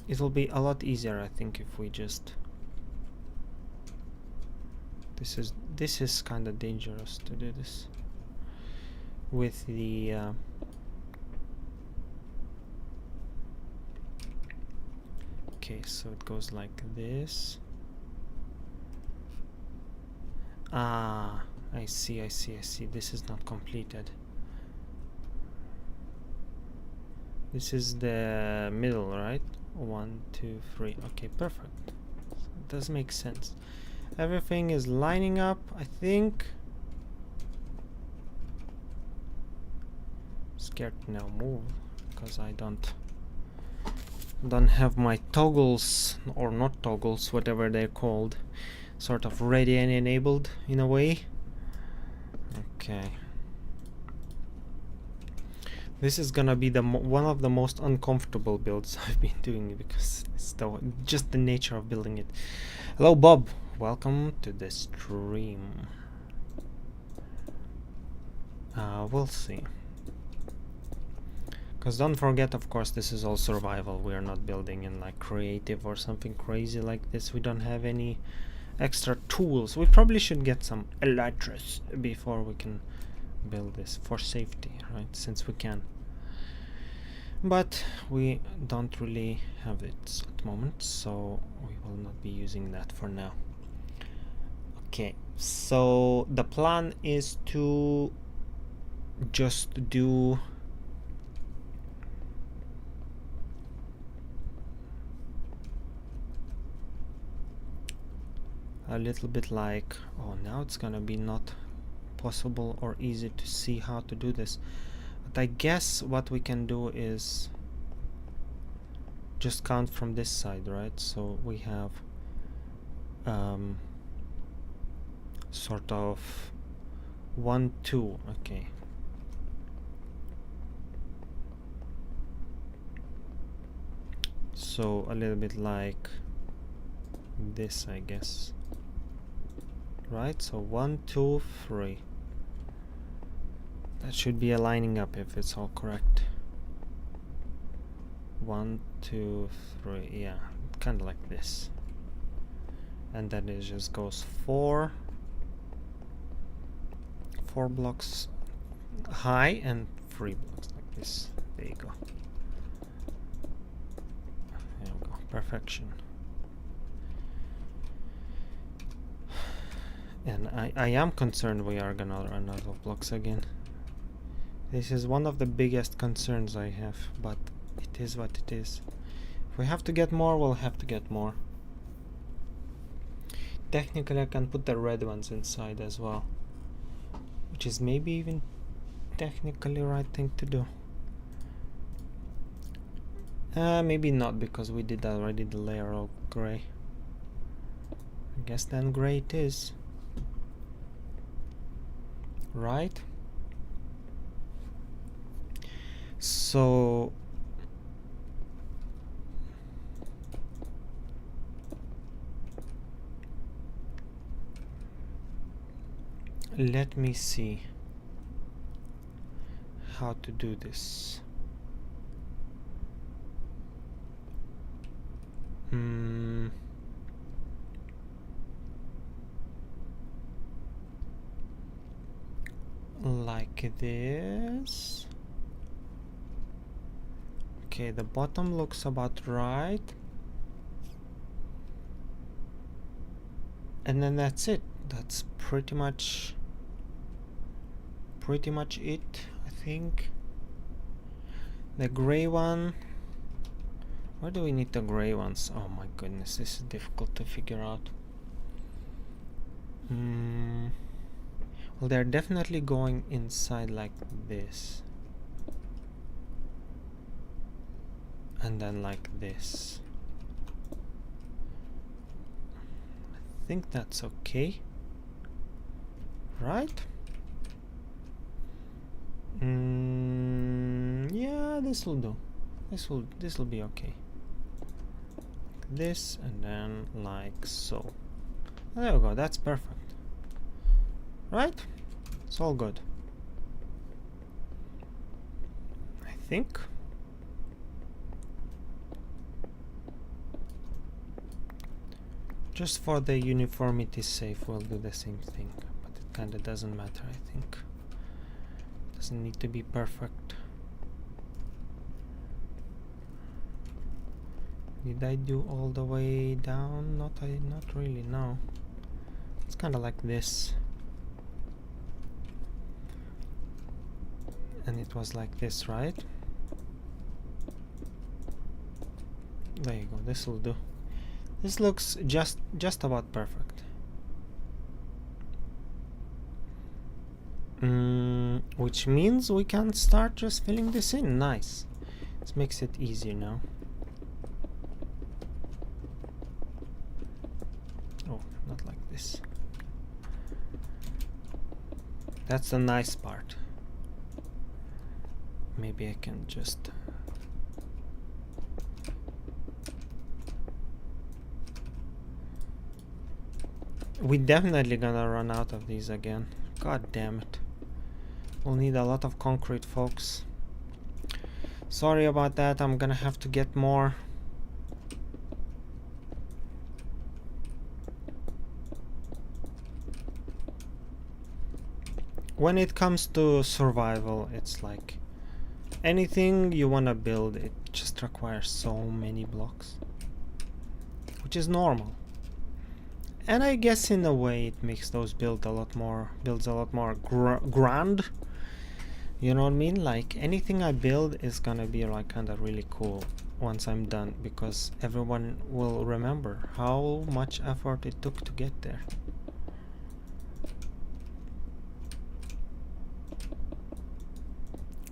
It'll be a lot easier, I think, if we just... This is kind of dangerous to do this with the okay, so it goes like this. I see. This is not completed. This is the middle, right? 1, 2, 3. Okay, perfect. It does make sense. Everything is lining up, I think. Scared to now move because I don't have my toggles, or not toggles, whatever they're called, sort of ready and enabled in a way. Okay. This is gonna be the one of the most uncomfortable builds I've been doing, because it's just the nature of building it. Hello, Bob. Welcome to the stream. We'll see. Because don't forget, of course, this is all survival. We are not building in like creative or something crazy like this. We don't have any extra tools. We probably should get some elytras before we can build this, for safety, right? Since we can. But we don't really have it at the moment, so we will not be using that for now. Okay, so the plan is to just do a little bit like, oh, now it's gonna be not possible or easy to see how to do this. But I guess what we can do is just count from this side, right? So we have sort of 1, 2. Okay. So a little bit like this, I guess. Right? So 1, 2, 3. That should be aligning up if it's all correct. 1, 2, 3. Yeah, kind of like this. And then it just goes 4 blocks high and 3 blocks like this. There you go. There we go. Perfection. And I am concerned we are gonna run out of blocks again. This is one of the biggest concerns I have, but it is what it is. If we have to get more, we'll have to get more. Technically, I can put the red ones inside as well, which is maybe even technically right thing to do. Maybe not, because we did already the layer of gray. I guess then gray it is. Right? So let me see how to do this. Like this. Okay, the bottom looks about right. And then that's it. That's pretty much it. think the gray one. Where do we need the gray ones? Oh my goodness, this is difficult to figure out. Well, they're definitely going inside like this. And then like this. I think that's okay. Right? Yeah, this will do. This will be okay. This and then like so. There we go, that's perfect. Right? It's all good. I think. Just for the uniformity's sake, we'll do the same thing. But it kinda doesn't matter, I think. Doesn't need to be perfect. Did I do all the way down? Not really, no. It's kinda like this. And it was like this, right? There you go, this will do. This looks just about perfect. Which means we can start just filling this in. Nice. This makes it easier now. Oh, not like this. That's the nice part. Maybe I can just... We definitely gonna run out of these again. God damn it. We'll need a lot of concrete, folks. Sorry about that, I'm gonna have to get more. When it comes to survival, it's like anything you wanna build, it just requires so many blocks, which is normal. And I guess in a way it makes those builds a lot more grand. You know what I mean? Like anything I build is gonna be like kinda really cool once I'm done, because everyone will remember how much effort it took to get there.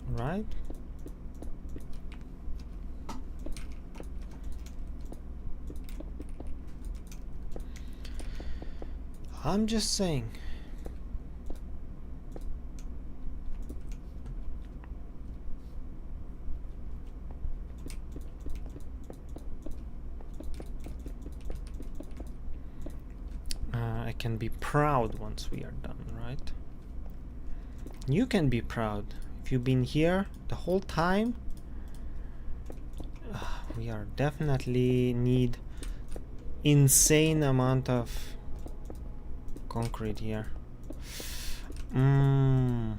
Right? I'm just saying. I can be proud once we are done, right? You can be proud. If you've been here the whole time, we are definitely need insane amount of concrete here. And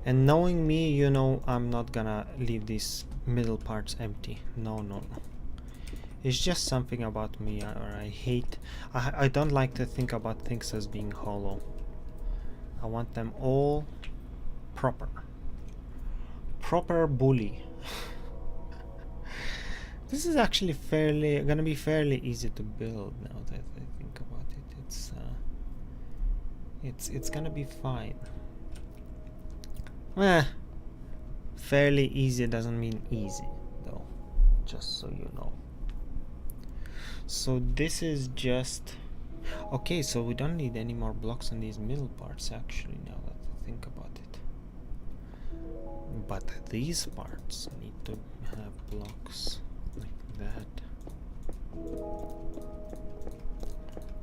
knowing me, you know, I'm not gonna leave these middle parts empty. No. It's just something about me, or I don't like to think about things as being hollow. I want them all proper bully. This is actually gonna be fairly easy to build now that I think about it. It's gonna be fine. Fairly easy doesn't mean easy though, just so you know. So this is just okay, so we don't need any more blocks in these middle parts actually, now that I think about it. But these parts need to have blocks like that.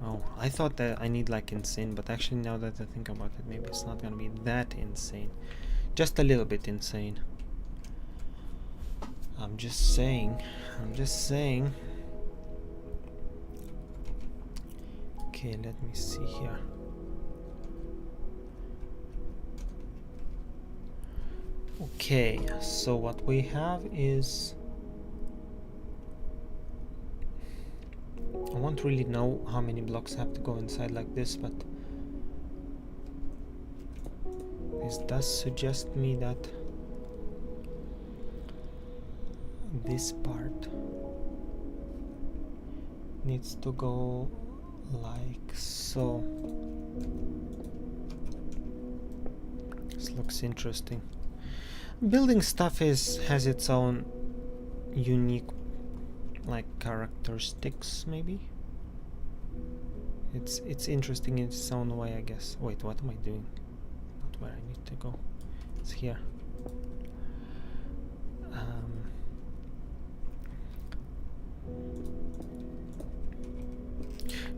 Oh, I thought that I need like insane, but actually now that I think about it, maybe it's not gonna be that insane. Just a little bit insane. I'm just saying. Okay, let me see here. Okay, so what we have is... I won't really know how many blocks have to go inside like this, but This does suggest me that this part needs to go like so. This looks interesting. Building stuff has its own unique like characteristics, maybe. It's interesting in its own way, I guess. Wait, what am I doing? Not where I need to go. It's here.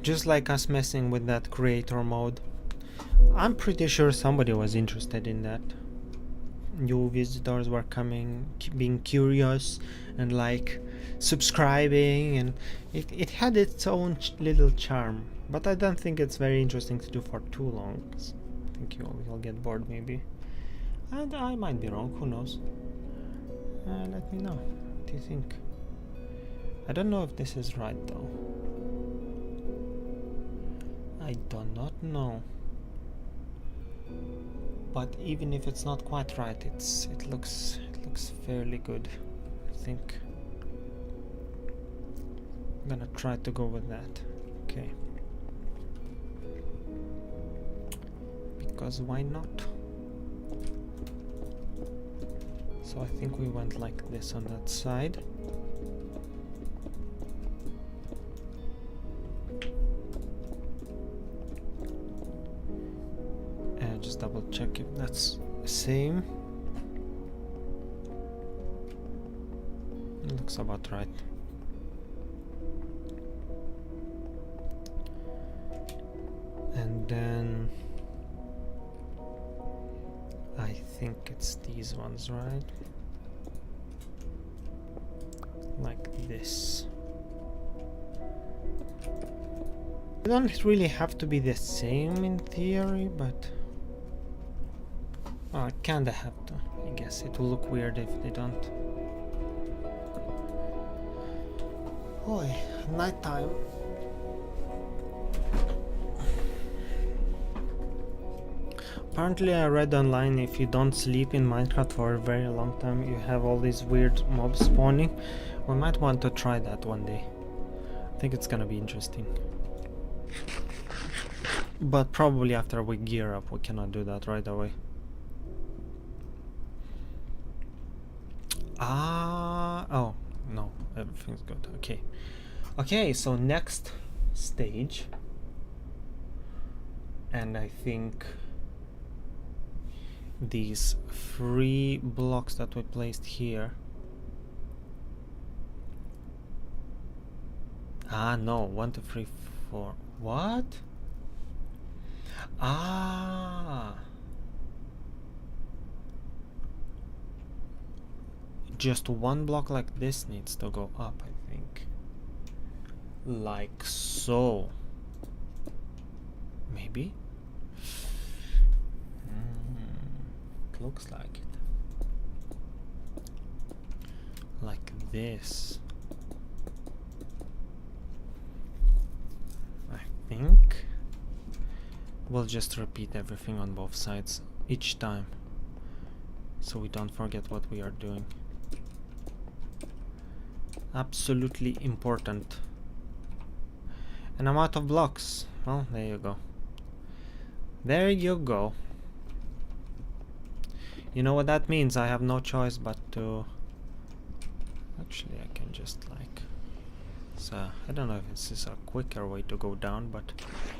Just like us messing with that creator mode, I'm pretty sure somebody was interested in that. New visitors were coming, being curious and like subscribing, and it had its own little charm. But I don't think it's very interesting to do for too long. I think you'll get bored maybe. And I might be wrong, who knows? Let me know. What do you think? I don't know if this is right though. I do not know. But even if it's not quite right, it looks fairly good, I think. I'm gonna try to go with that. Okay. Because why not? So I think we went like this on that side. And just double check if that's the same. It looks about right. And then I think it's these ones, right? Like this. They don't really have to be the same in theory, but I kinda have to. I guess it will look weird if they don't. Boy, nighttime. Apparently I read online if you don't sleep in Minecraft for a very long time, you have all these weird mobs spawning. We might want to try that one day. I think it's gonna be interesting. But probably after we gear up, we cannot do that right away. Oh, no, everything's good. Okay. Okay, so next stage. And I think these 3 blocks that we placed here. No, 1, 2, 3, 4. What? Just 1 block like this needs to go up, I think. Like so. Maybe? It looks like it. Like this. I think we'll just repeat everything on both sides each time, so we don't forget what we are doing. Absolutely important. And I'm out of blocks. Well, there you go. There you go. You know what that means? I have no choice but to... Actually, I can just like... So, I don't know if this is a quicker way to go down, but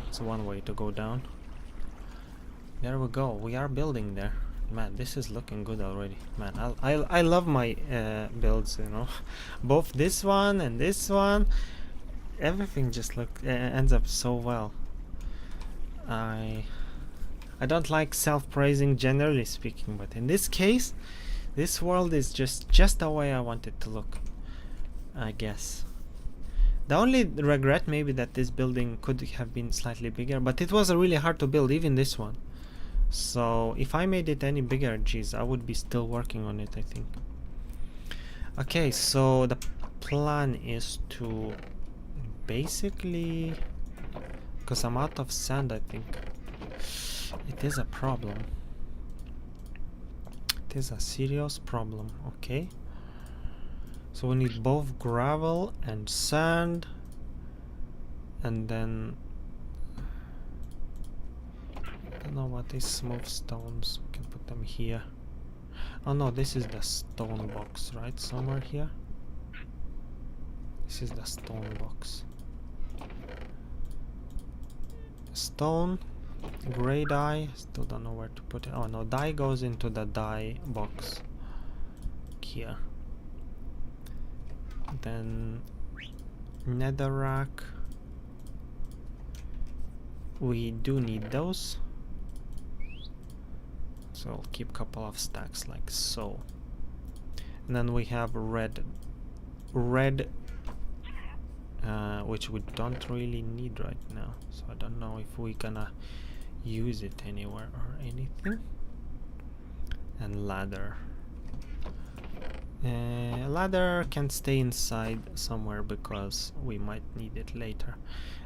it's one way to go down. There we go. We are building there. Man, this is looking good already. Man, I love my builds, you know. Both this one and this one. Everything just ends up so well. I don't like self-praising generally speaking, but in this case, this world is just the way I want it to look, I guess. The only regret maybe that this building could have been slightly bigger, but it was really hard to build, even this one. So if I made it any bigger, geez, I would be still working on it, I think. Okay, so the plan is to basically, because I'm out of sand, I think it is a problem. That is a serious problem. Okay. So we need both gravel and sand, and then I don't know what is smooth stones. We can put them here. Oh no, this is the stone box, right? Somewhere here. This is the stone box. Stone, gray dye. Still don't know where to put it. Oh no, dye goes into the dye box here. Then netherrack. We do need those. So I'll keep a couple of stacks like so. And then we have red, which we don't really need right now. So I don't know if we're gonna use it anywhere or anything. And ladder. Ladder can stay inside somewhere because we might need it later.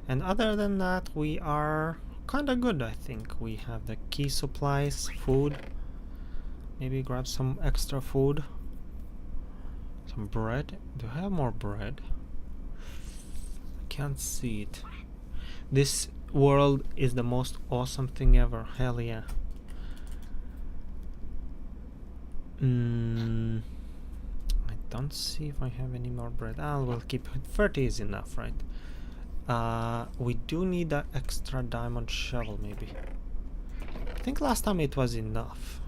And other than that, we are kinda good, I think. We have the key supplies, food. Maybe grab some extra food. Some bread. Do I have more bread? I can't see it. This world is the most awesome thing ever. Hell yeah. I don't see if I have any more bread. We'll keep it. 30 is enough, right? We do need an extra diamond shovel, maybe. I think last time it was enough,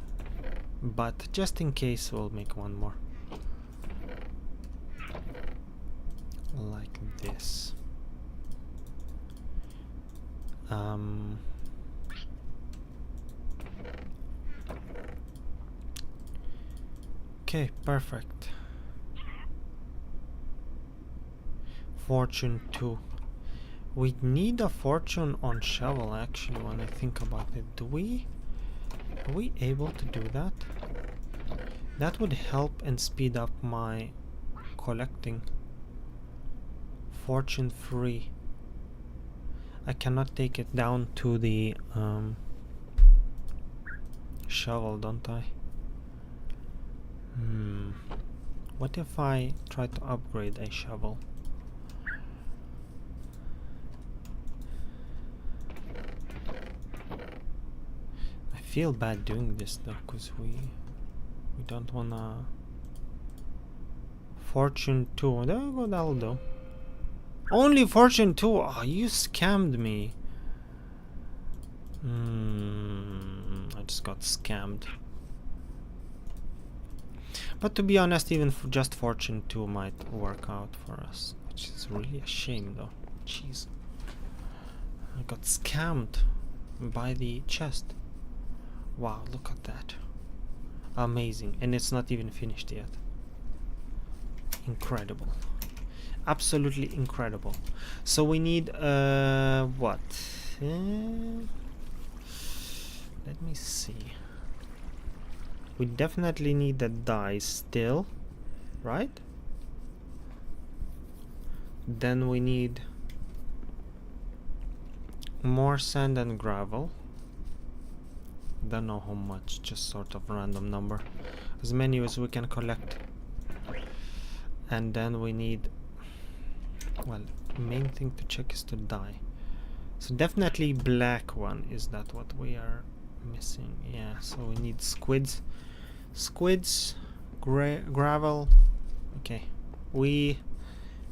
but just in case we'll make one more. Like this. Okay, perfect. Fortune 2. We need a fortune on shovel, actually, when I think about it. Are we able to do that? That would help and speed up my collecting. Fortune 3. I cannot take it down to the shovel, don't I? What if I try to upgrade a shovel? I feel bad doing this though, because we don't wanna. Fortune 2. There we go, that'll do. Only Fortune 2. Oh, you scammed me. I just got scammed. But to be honest, even just Fortune 2 might work out for us, which is really a shame though. Jeez. I got scammed by the chest. Wow, look at that. Amazing. And it's not even finished yet. Incredible. Absolutely incredible. So we need what? Let me see. We definitely need the dye still, right? Then we need more sand and gravel. Don't know how much, just sort of random number. As many as we can collect. And then we need, well, main thing to check is to dye. So definitely black one. Is that what we are missing? Yeah, so we need squids. Squids, gravel. Okay, we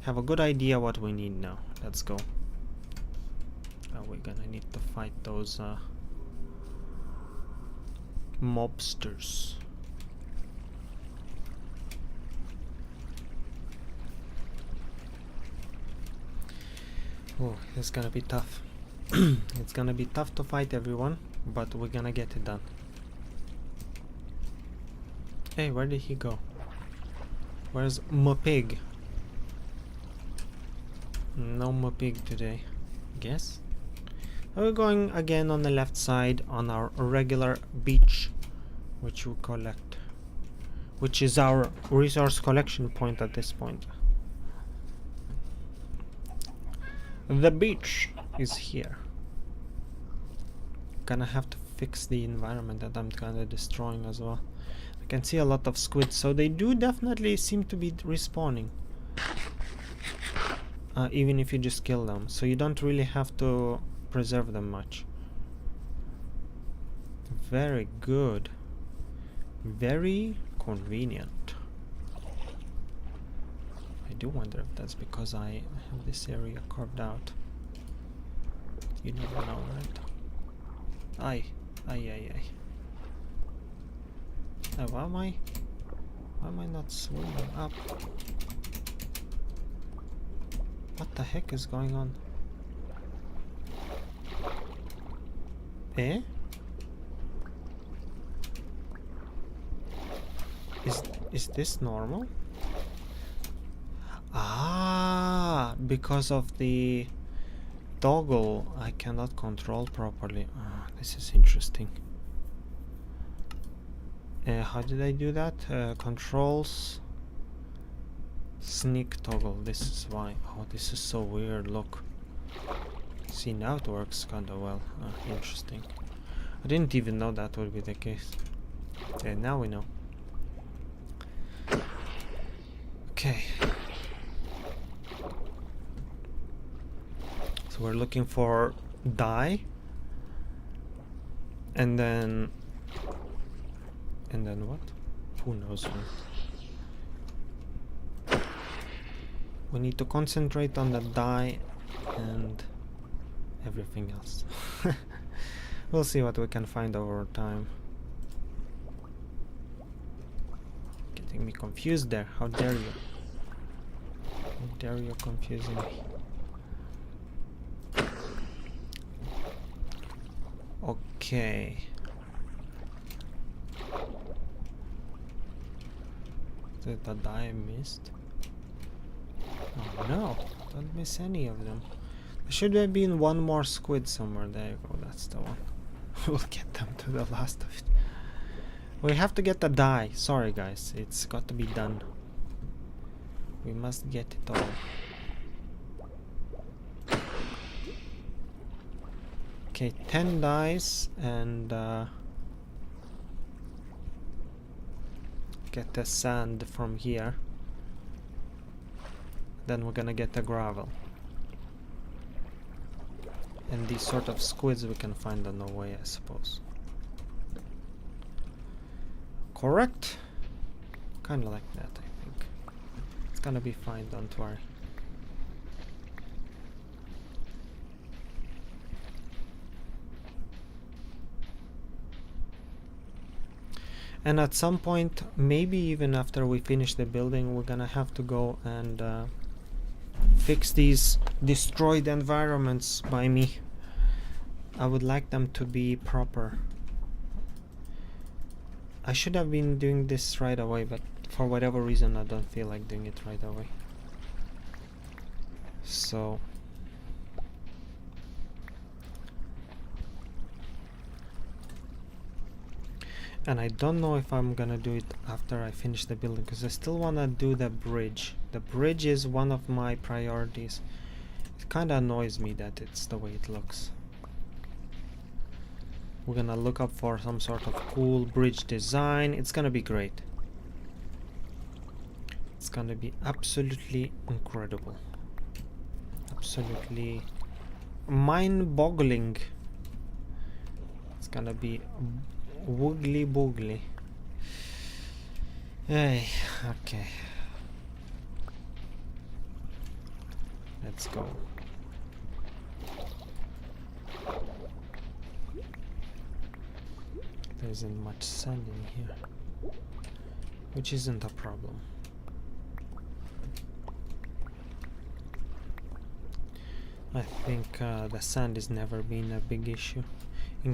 have a good idea what we need now. Let's go. We're gonna need to fight those mobsters. Oh, it's gonna be tough. It's gonna be tough to fight everyone, but we're gonna get it done. Hey, where did he go? Where's my pig? No more pig today, guess. We're going again on the left side on our regular beach, which we collect, which is our resource collection point at this point. The beach is here. Gonna have to fix the environment that I'm kinda destroying as well. I can see a lot of squids, so they do definitely seem to be respawning. Even if you just kill them, so you don't really have to preserve them much. Very good. Very convenient. I do wonder if that's because I have this area carved out. You never know, right? Aye. Why am I not swimming up? What the heck is going on? Eh? Is this normal? Ah, because of the toggle I cannot control properly. Ah, this is interesting. How did I do that? Controls, sneak toggle. This is why. Oh, this is so weird. Look. See, now it works kind of well. Interesting. I didn't even know that would be the case. Okay, now we know. Okay. So we're looking for dye. And then what? Who knows what? We need to concentrate on the dye and everything else. We'll see what we can find over time. Getting me confused there. How dare you? How dare you confusing me? Okay. Did the dye I missed? Oh no, don't miss any of them. There should have been one more squid somewhere. There you go, that's the one. We'll get them to the last of it. We have to get the dye. Sorry guys, it's got to be done. We must get it all. Okay, 10 dyes and get the sand from here. Then we're gonna get the gravel. And these sort of squids we can find on the way, I suppose. Correct? Kinda like that, I think. It's gonna be fine, don't worry. And at some point, maybe even after we finish the building, we're gonna have to go and fix these destroyed environments by me. I would like them to be proper. I should have been doing this right away, but for whatever reason I don't feel like doing it right away. So and I don't know if I'm gonna do it after I finish the building, because I still wanna do the bridge. The bridge is one of my priorities. It kinda annoys me that it's the way it looks. We're gonna look up for some sort of cool bridge design. It's gonna be great. It's gonna be absolutely incredible. Absolutely mind-boggling. It's gonna be woogly boogly. Hey, okay. Let's go. There isn't much sand in here, which isn't a problem. I think the sand has never been a big issue.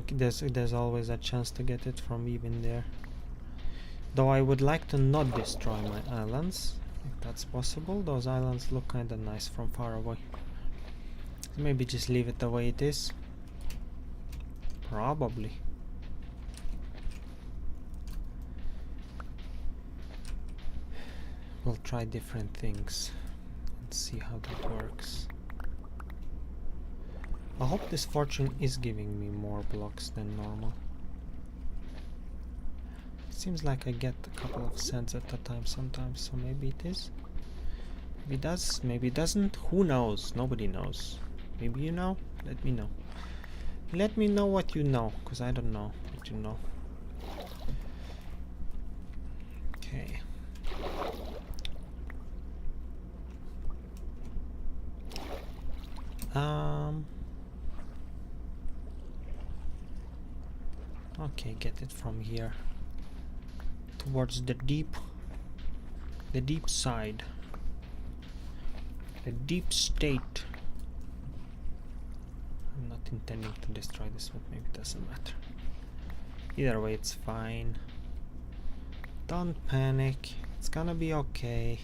There's always a chance to get it from even there. Though I would like to not destroy my islands, if that's possible. Those islands look kinda nice from far away. Maybe just leave it the way it is. Probably. We'll try different things and see how that works. I hope this fortune is giving me more blocks than normal. Seems like I get a couple of cents at a time sometimes, so maybe it is. Maybe it does, maybe it doesn't. Who knows? Nobody knows. Maybe you know? Let me know. Let me know what you know, because I don't know what you know. Okay. Okay, get it from here towards the deep side, the deep state. I'm not intending to destroy this, but maybe it doesn't matter. Either way, it's fine. Don't panic. It's gonna be okay.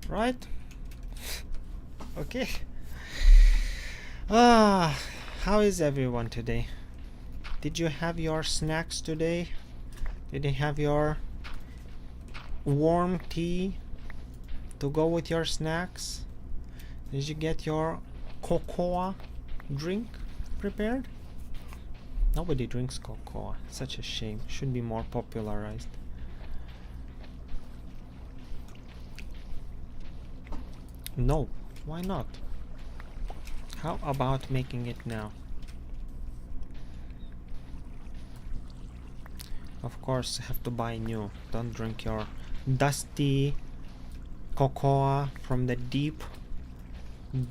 Right? Okay. How is everyone today? Did you have your snacks today? Did you have your warm tea to go with your snacks? Did you get your cocoa drink prepared? Nobody drinks cocoa. Such a shame. Should be more popularized. No, why not? How about making it now? Of course, have to buy new. Don't drink your dusty cocoa from the deep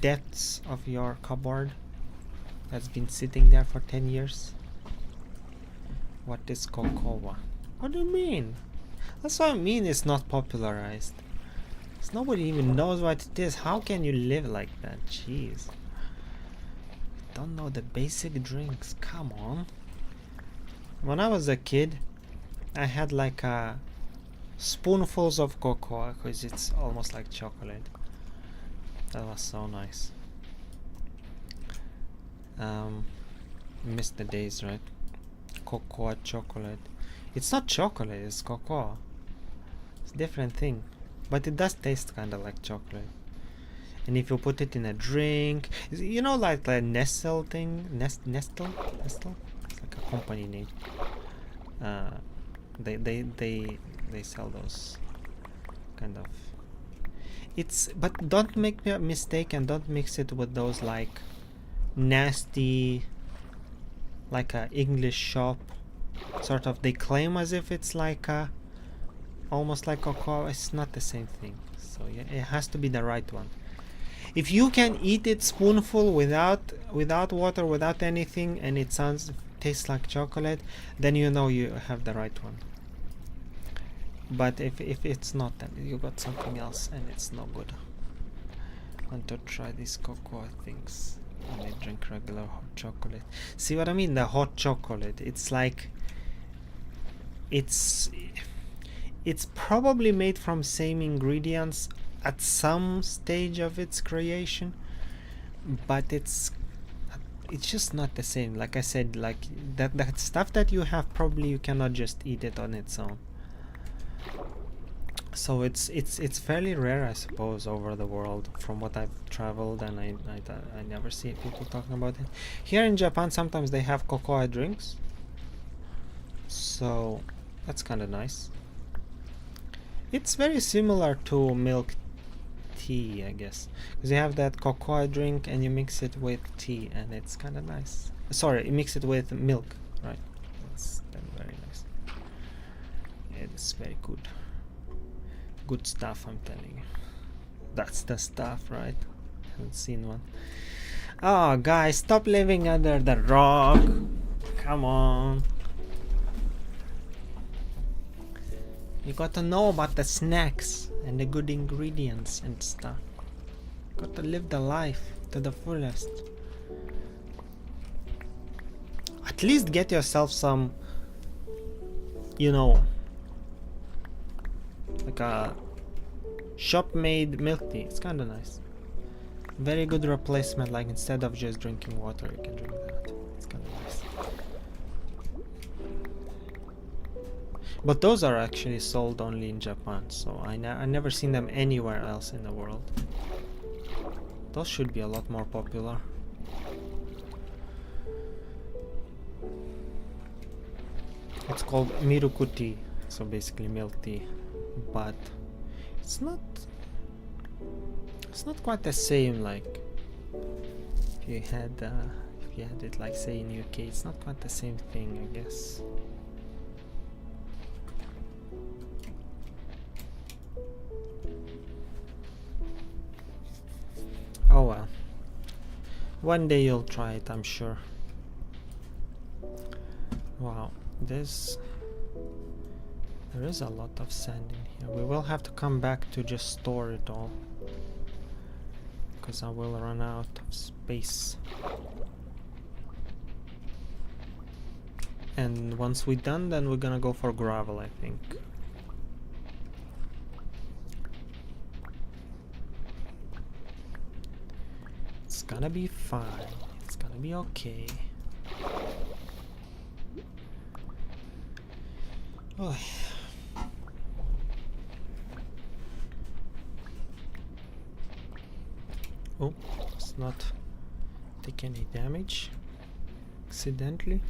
depths of your cupboard that's been sitting there for 10 years. What is cocoa? What do you mean? That's what I mean, it's not popularized. Nobody even knows what it is. How can you live like that? Jeez. Don't know the basic drinks. Come on. When I was a kid, I had like spoonfuls of cocoa because it's almost like chocolate. That was so nice. Missed the days, right? Cocoa chocolate. It's not chocolate, it's cocoa. It's a different thing. But it does taste kind of like chocolate. And if you put it in a drink, you know, like the Nestle thing, Nestle. It's like a company name. They sell those kind of. But don't make a mistake and don't mix it with those like nasty, like a English shop sort of. They claim as if it's like a. Almost like cocoa. It's not the same thing, so yeah, it has to be the right one. If you can eat it spoonful without water, without anything, and it tastes like chocolate, then you know you have the right one. But if it's not, then you got something else and it's no good. I want to try these cocoa things and I drink regular hot chocolate. See what I mean? The hot chocolate, it's like it's probably made from same ingredients at some stage of its creation, but it's just not the same. Like I said, like that stuff that you have, probably you cannot just eat it on its own. So it's fairly rare, I suppose, over the world. From what I've traveled, and I never see people talking about it. Here in Japan, sometimes they have cocoa drinks, so that's kind of nice. It's very similar to milk tea, I guess, because you have that cocoa drink and you mix it with tea, and it's kind of nice. Sorry, you mix it with milk, right? That's very nice. It's very good. Good stuff, I'm telling you. That's the stuff, right? Haven't seen one. Oh, guys, stop living under the rock. Come on. You got to know about the snacks and the good ingredients and stuff. Got to live the life to the fullest. At least get yourself some, you know, like a shop-made milk tea. It's kind of nice. Very good replacement. Like instead of just drinking water, you can drink that. It's kind of nice. But those are actually sold only in Japan, so I never seen them anywhere else in the world. Those should be a lot more popular. It's called miruku tea, so basically milk tea, but it's not quite the same. Like if you had it like say in UK, it's not quite the same thing, I guess. Oh well, one day you'll try it, I'm sure. Wow, there is a lot of sand in here. We will have to come back to just store it all, because I will run out of space. And once we're done, then we're gonna go for gravel, I think. It's gonna be fine. It's gonna be okay. Oh. Oh, let's not take any damage accidentally.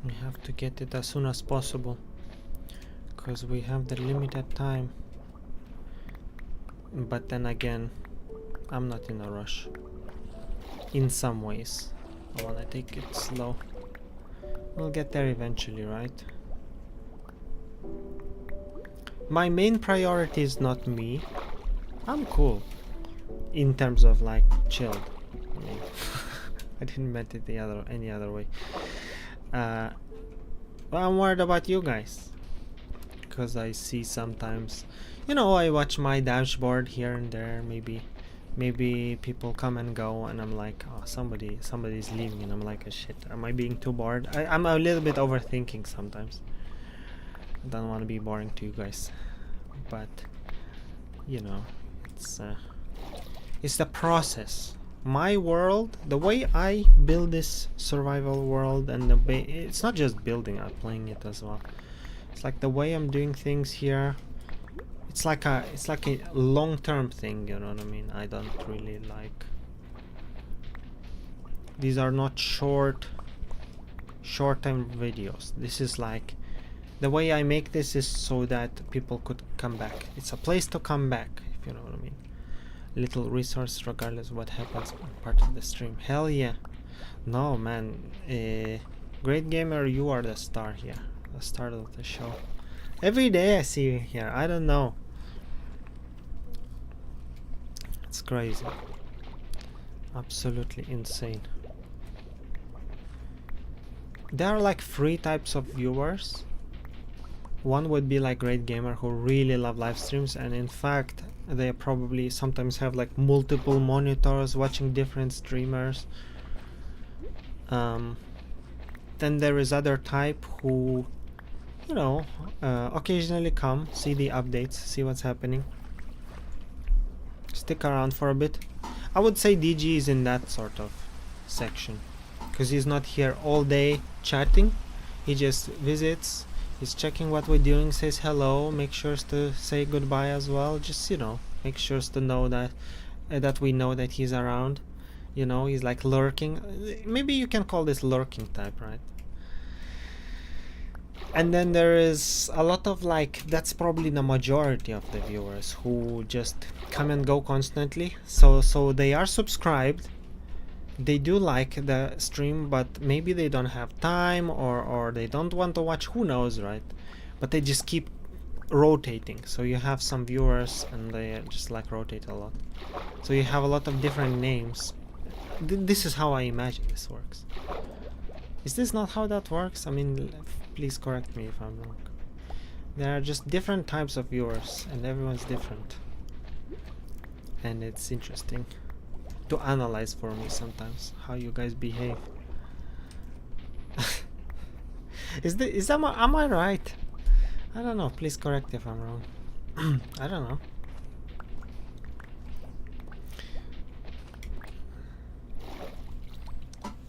We have to get it as soon as possible, because we have the limited time. But then again, I'm not in a rush. In some ways, I want to take it slow. We'll get there eventually, right? My main priority is not me. I'm cool in terms of like chilled. I mean, I didn't meant it any other way. Well, I'm worried about you guys, because I see sometimes, you know, I watch my dashboard here and there. Maybe people come and go, and I'm like, oh, somebody's leaving, and I'm like, oh, shit, am I being too bored? I'm a little bit overthinking sometimes. I don't want to be boring to you guys, but you know, it's the process. My world, the way I build this survival world, and it's not just building, I'm playing it as well. It's like the way I'm doing things here. It's like a long-term thing, you know what I mean? I don't really like. These are not short-term videos. This is like, the way I make this is so that people could come back. It's a place to come back, if you know what I mean. Little resource regardless of what happens part of the stream. Hell yeah. No man, Great Gamer, you are the star here, the star of the show. Every day I see you here. I don't know, it's crazy, absolutely insane. There are like 3 types of viewers. One would be like Great Gamer, who really love live streams, and in fact they probably sometimes have like multiple monitors watching different streamers. Then there is other type who, you know, occasionally come, see the updates, see what's happening, stick around for a bit. I would say DG is in that sort of section, because he's not here all day chatting. He just visits, he's checking what we're doing, says hello, make sure to say goodbye as well. Just, you know, make sure to know that that we know that he's around. You know, he's like lurking. Maybe you can call this lurking type, right? And then there is a lot of like, that's probably the majority of the viewers who just come and go constantly. So they are subscribed, they do like the stream, but maybe they don't have time, or they don't want to watch, who knows, right? But they just keep rotating. So you have some viewers and they just like rotate a lot. So you have a lot of different names. This is how I imagine this works. Is this not how that works? I mean, please correct me if I'm wrong. There are just different types of viewers, and everyone's different. And it's interesting to analyze for me sometimes how you guys behave. Am I right? I don't know. Please correct if I'm wrong. I don't know.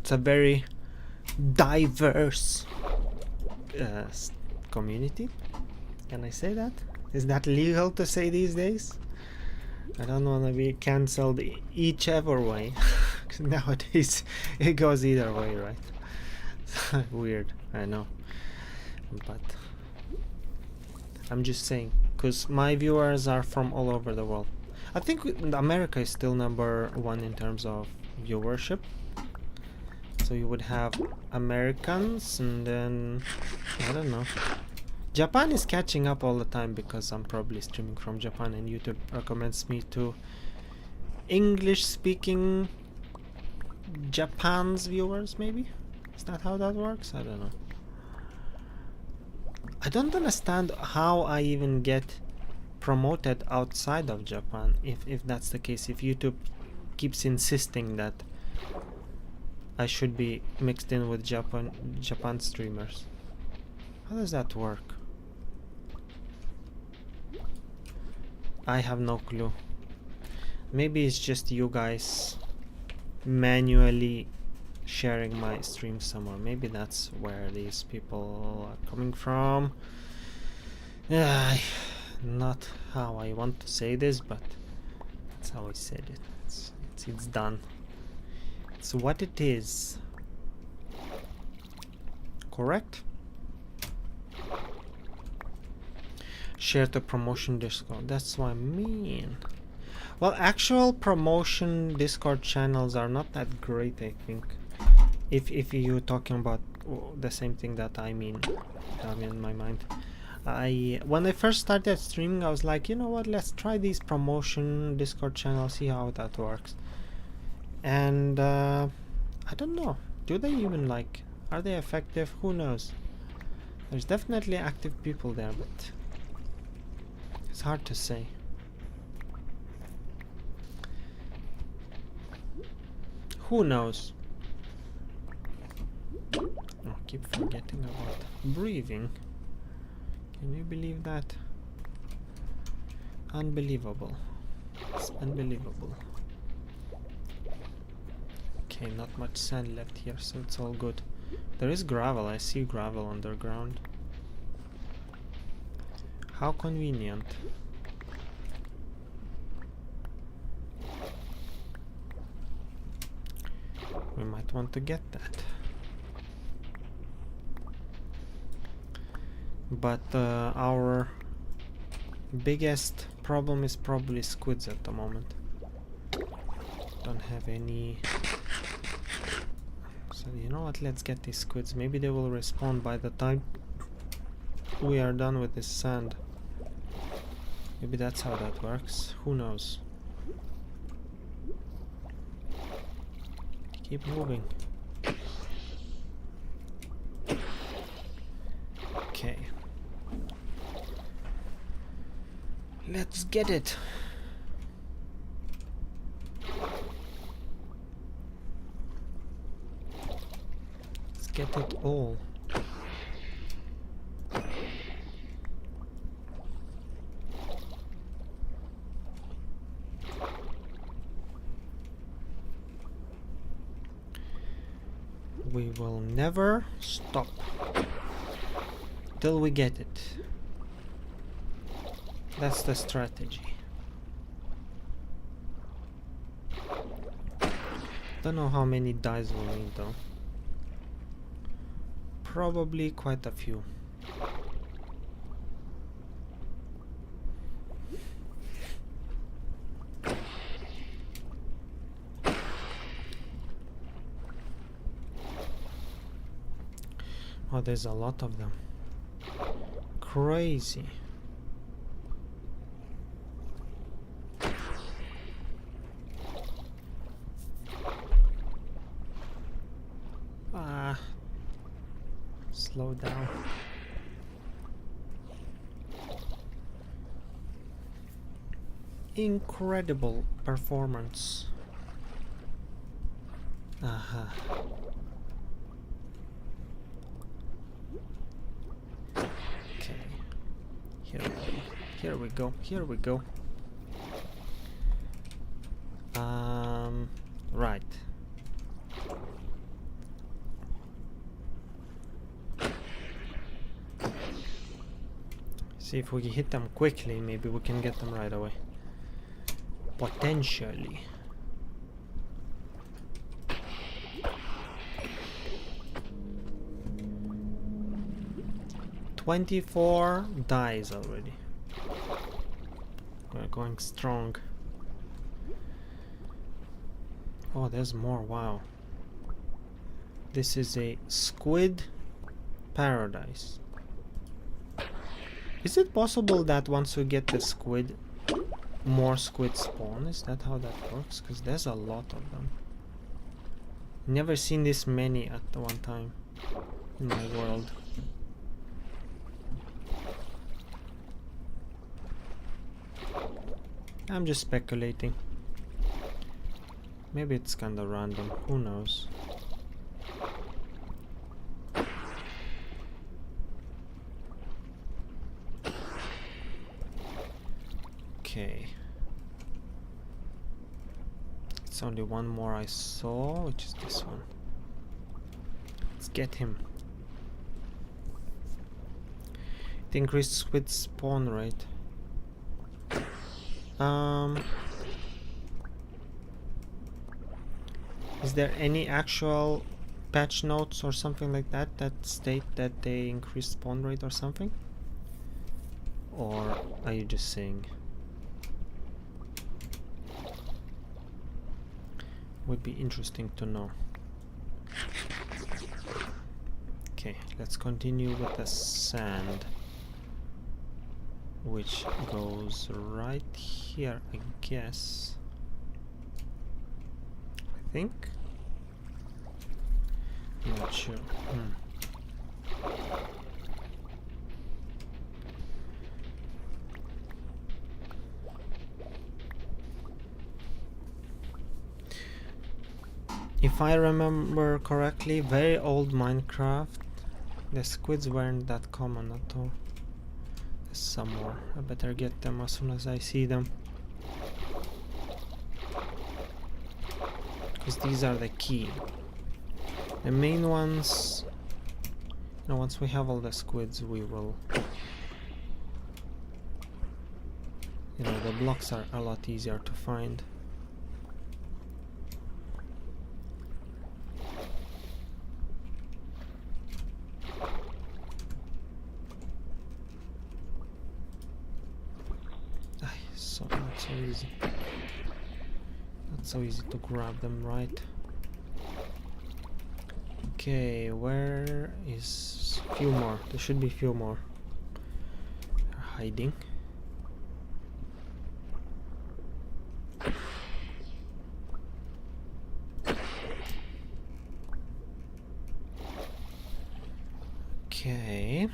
It's a very diverse community. Can I say that? Is that legal to say these days? I don't want to be cancelled each ever way. Nowadays, it goes either way, right? Weird, I know. But I'm just saying, because my viewers are from all over the world. I think America is still #1 in terms of viewership. So you would have Americans, and then I don't know. Japan is catching up all the time because I'm probably streaming from Japan, and YouTube recommends me to English-speaking Japan's viewers, maybe? Is that how that works? I don't know. I don't understand how I even get promoted outside of Japan, if that's the case, if YouTube keeps insisting that I should be mixed in with Japan streamers. How does that work? I have no clue. Maybe it's just you guys manually sharing my stream somewhere. Maybe that's where these people are coming from. Not how I want to say this, but that's how I said it. It's done. It's what it is. Correct? Share the promotion Discord. That's what I mean. Well, actual promotion Discord channels are not that great, I think. If you're talking about the same thing that I mean in my mind. When I first started streaming, I was like, you know what, let's try these promotion Discord channels, see how that works. And I don't know, do they even are they effective? Who knows? There's definitely active people there, but it's hard to say. Who knows? Oh, I keep forgetting about breathing. Can you believe that? Unbelievable. It's unbelievable. Okay, not much sand left here, so it's all good. There is gravel. I see gravel underground. How convenient. We might want to get that. But our biggest problem is probably squids at the moment. Don't have any. So you know what, let's get these squids. Maybe they will respawn by the time we are done with this sand. Maybe that's how that works. Who knows? Keep moving. Okay. Let's get it. Let's get it all. We will never stop till we get it. That's the strategy. Don't know how many dyes we'll need though. Probably quite a few. Oh, there's a lot of them. Crazy. Slow down. Incredible performance. Aha. Okay. Here we go. Here we go. Right. See if we can hit them quickly, maybe we can get them right away. Potentially. "24 dies already. We're going strong. Oh, there's more. Wow. This is a squid paradise. Is it possible that once we get the squid, more squid spawn? Is that how that works? Because there's a lot of them. Never seen this many at the one time in my world. I'm just speculating. Maybe it's kinda random, who knows. Okay. It's only one more I saw, which is this one. Let's get him. It increased squid spawn rate. Is there any actual patch notes or something like that that state that they increased spawn rate or something? Or are you just saying? Would be interesting to know. Okay, let's continue with the sand, which goes right here, I guess. I think. Not sure. If I remember correctly, very old Minecraft, the squids weren't that common at all. There's some more. I better get them as soon as I see them. Because these are the key. The main ones, you know, once we have all the squids, we will, you know, the blocks are a lot easier to find. Not so easy. Not so easy to grab them, right? Okay, where is few more? There should be few more. They're hiding. Okay.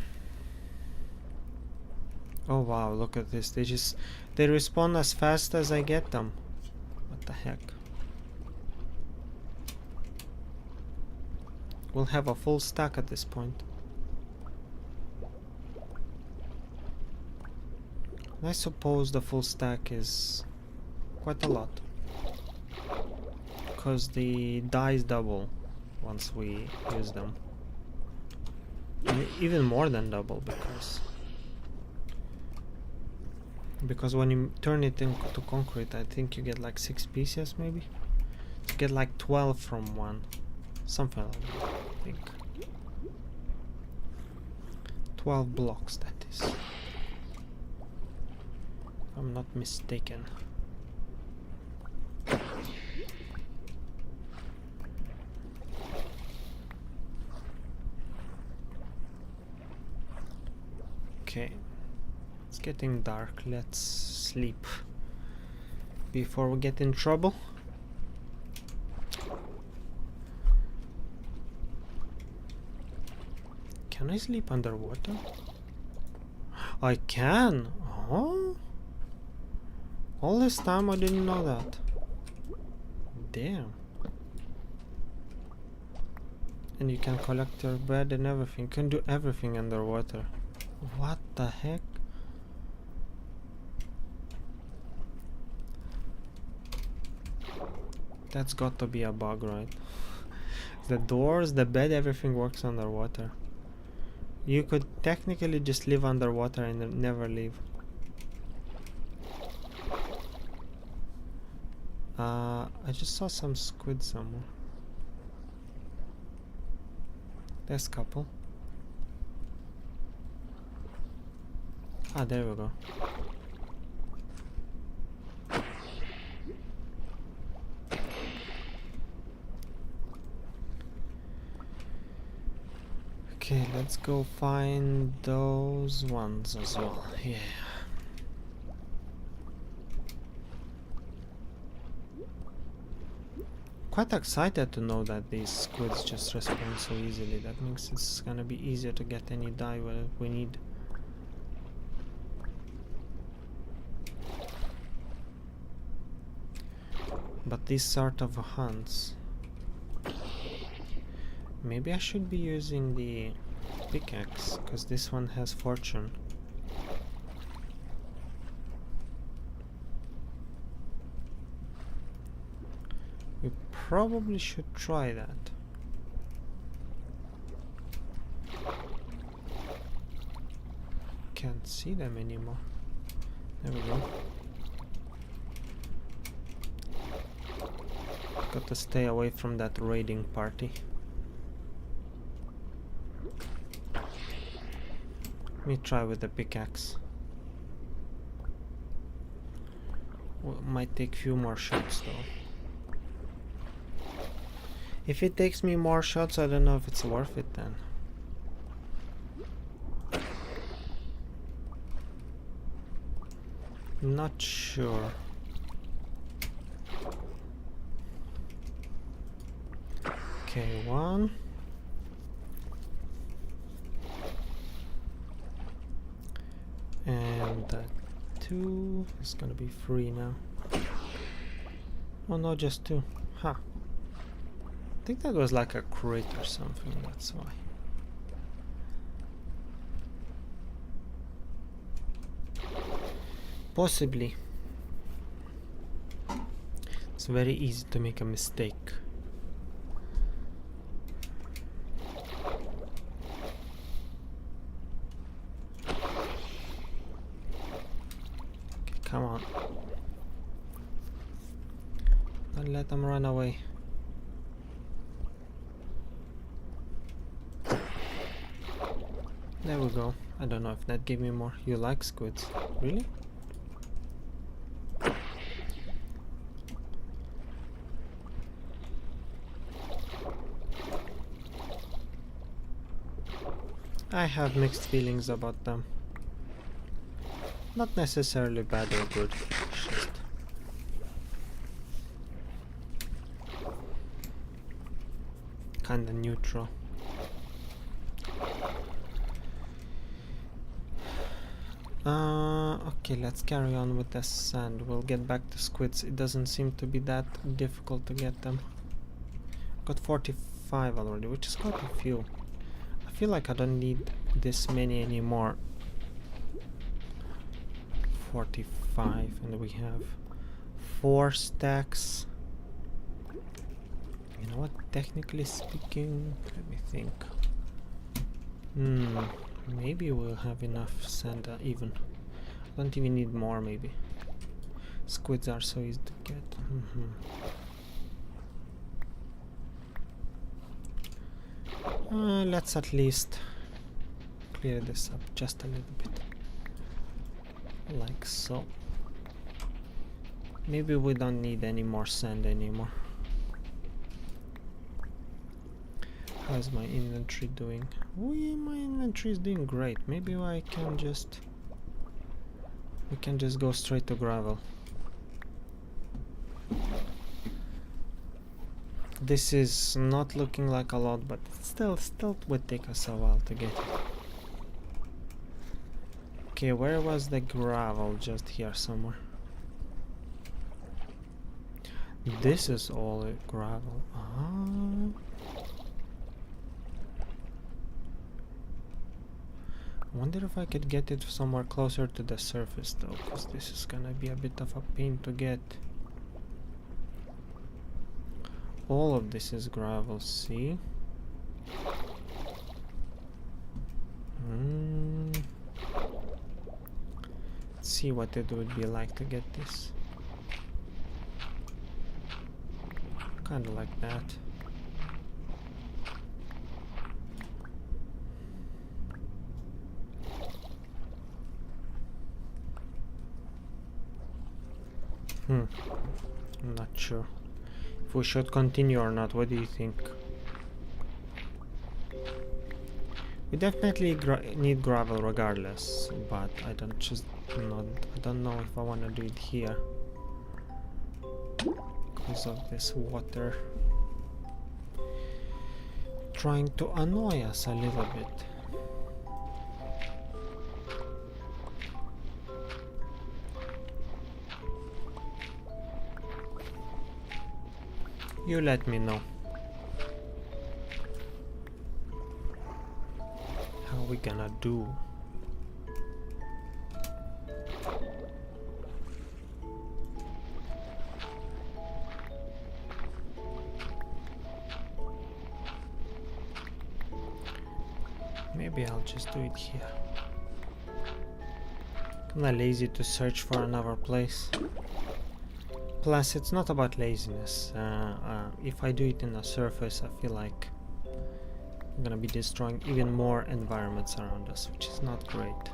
Oh wow, look at this. They respawn as fast as I get them. What the heck? We'll have a full stack at this point. I suppose the full stack is quite a lot, because the dies double once we use them. Even more than double, because when you turn it into concrete, I think you get like 6 pieces, maybe. You get like 12 from one, something like that, I think. 12 blocks, that is. If I'm not mistaken. Okay. It's getting dark. Let's sleep before we get in trouble. Can I sleep underwater? I can! Oh! All this time I didn't know that. Damn. And you can collect your bed and everything. You can do everything underwater. What the heck? That's got to be a bug, right? The doors, the bed, everything works underwater. You could technically just live underwater and never leave. I just saw some squid somewhere. There's a couple. Ah, there we go. Okay, let's go find those ones as well. Yeah. Quite excited to know that these squids just respawn so easily. That means it's gonna be easier to get any dye we need. But these sort of hunts, maybe I should be using the pickaxe, because this one has fortune. We probably should try that. Can't see them anymore. There we go. Got to stay away from that raiding party. Let me try with the pickaxe. Well, might take few more shots though. If it takes me more shots, I don't know if it's worth it then. Not sure. Okay, one. And two. It's gonna be three now. Oh no, just two. Huh. I think that was like a crit or something, that's why. Possibly. It's very easy to make a mistake. Okay, come on. Don't let them run away. There we go. I don't know if that gave me more. You like squids? Really? I have mixed feelings about them. Not necessarily bad or good. Just kinda neutral. Okay, let's carry on with the sand. We'll get back to squids. It doesn't seem to be that difficult to get them. Got 45 already, which is quite a few. I feel like I don't need this many anymore. 45, and we have 4 stacks. You know what, technically speaking, let me think. Maybe we'll have enough sand even. Don't even need more, maybe. Squids are so easy to get. Let's at least clear this up just a little bit. Like so. Maybe we don't need any more sand anymore. How's my inventory doing? My inventory is doing great. Maybe I can just... we can just go straight to gravel. This is not looking like a lot, but still would take us a while to get it. Okay, where was the gravel? Just here somewhere. This is all gravel. I wonder if I could get it somewhere closer to the surface though, because this is gonna be a bit of a pain to get. All of this is gravel, see? Let's see what it would be like to get this. Kind of like that. I'm not sure if we should continue or not. What do you think? We definitely need gravel regardless, but I don't know if I want to do it here because of this water trying to annoy us a little bit. You let me know. How we gonna do? Maybe I'll just do it here. Kinda lazy to search for another place. Plus, it's not about laziness. If I do it in a surface, I feel like I'm gonna be destroying even more environments around us, which is not great.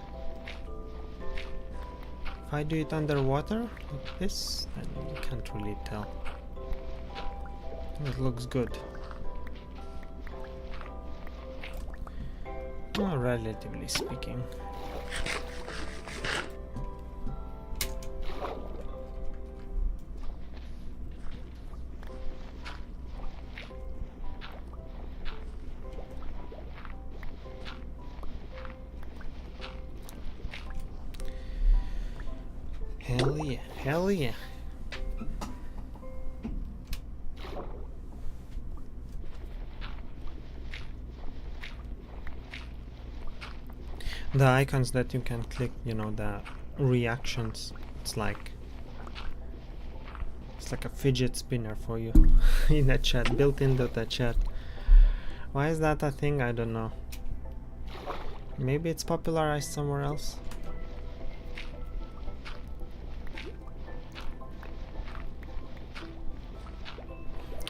If I do it underwater, like this, then you can't really tell. It looks good. Well, relatively speaking. Hell yeah, hell yeah. The icons that you can click, you know, the reactions, it's like a fidget spinner for you in the chat, built into the chat. Why is that a thing? I don't know. Maybe it's popularized somewhere else.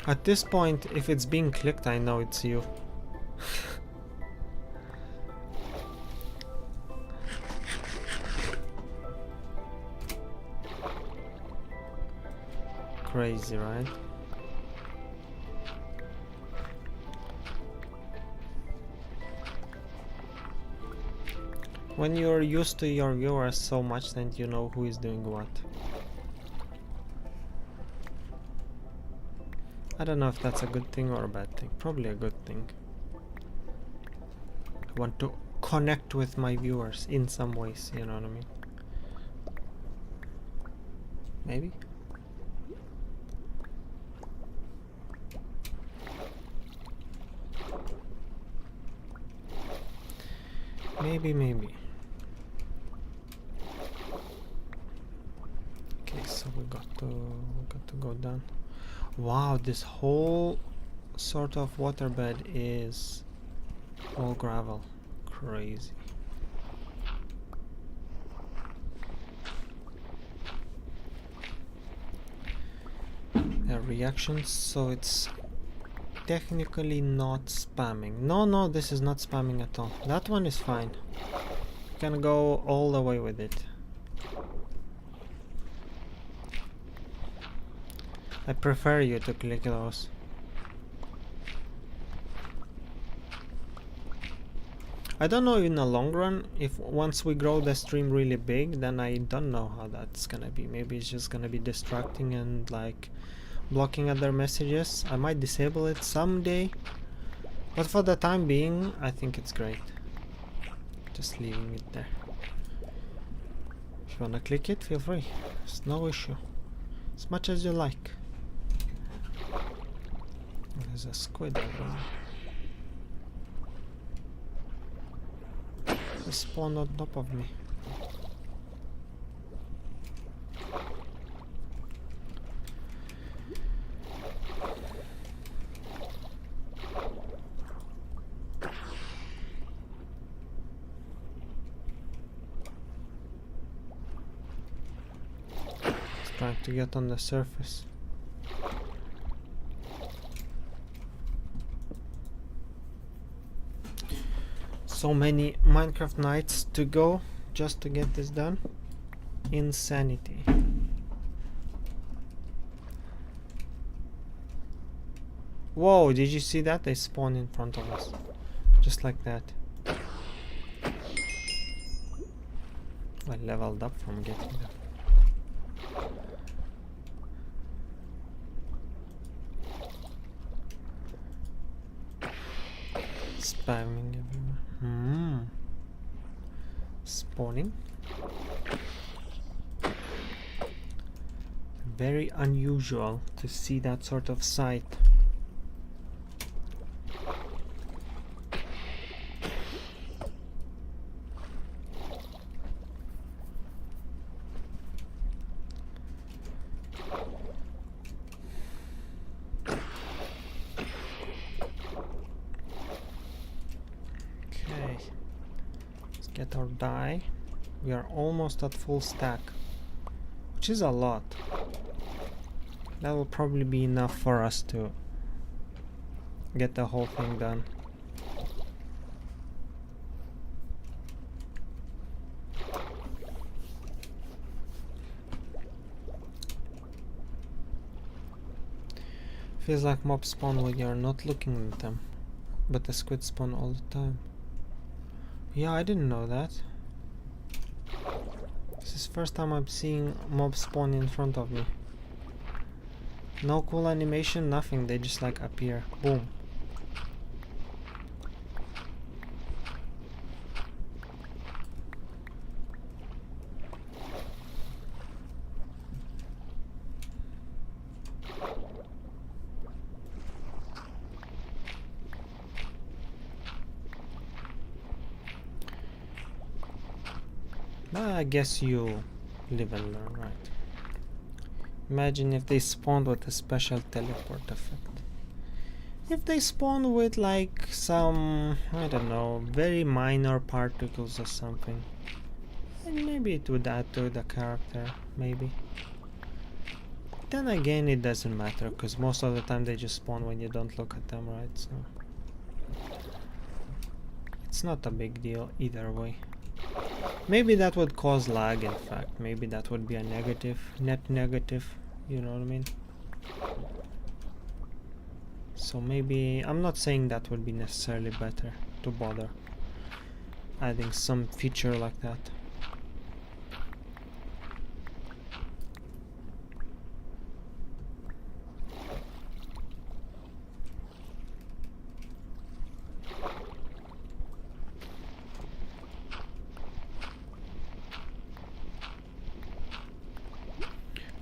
At this point, if it's being clicked, I know it's you. Crazy, right? When you're used to your viewers so much, then you know who is doing what. I don't know if that's a good thing or a bad thing. Probably a good thing. I want to connect with my viewers in some ways, you know what I mean? Maybe? Maybe. Okay, so we got to go down. Wow, this whole sort of waterbed is all gravel. Crazy. Reactions, so it's technically not spamming. No, this is not spamming at all. That one is fine. You can go all the way with it. I prefer you to click those. I don't know in the long run, if once we grow the stream really big, then I don't know how that's gonna be. Maybe it's just gonna be distracting and like blocking other messages. I might disable it someday, but for the time being I think it's great. Just leaving it there. If you wanna click it, feel free. It's no issue. As much as you like. There's a squid over there. Just spawned on top of me. Trying to get on the surface. So many Minecraft nights to go just to get this done. Insanity. Whoa, did you see that? They spawn in front of us. Just like that. I leveled up from getting that. Spamming everywhere. Spawning. Very unusual to see that sort of sight. Get our dye. We are almost at full stack, which is a lot. That will probably be enough for us to get the whole thing done. Feels like mobs spawn when you're not looking at them, but the squid spawn all the time. Yeah, I didn't know that. This is the first time I'm seeing mobs spawn in front of me. No cool animation, nothing, they just like appear. Boom. I guess you live and learn, right? Imagine if they spawned with a special teleport effect. If they spawn with like some, I don't know, very minor particles or something, then maybe it would add to the character, maybe. Then again, it doesn't matter, because most of the time they just spawn when you don't look at them, right? So it's not a big deal either way. Maybe that would cause lag, in fact. Maybe that would be a negative, net negative, you know what I mean? So maybe, I'm not saying that would be necessarily better to bother adding some feature like that.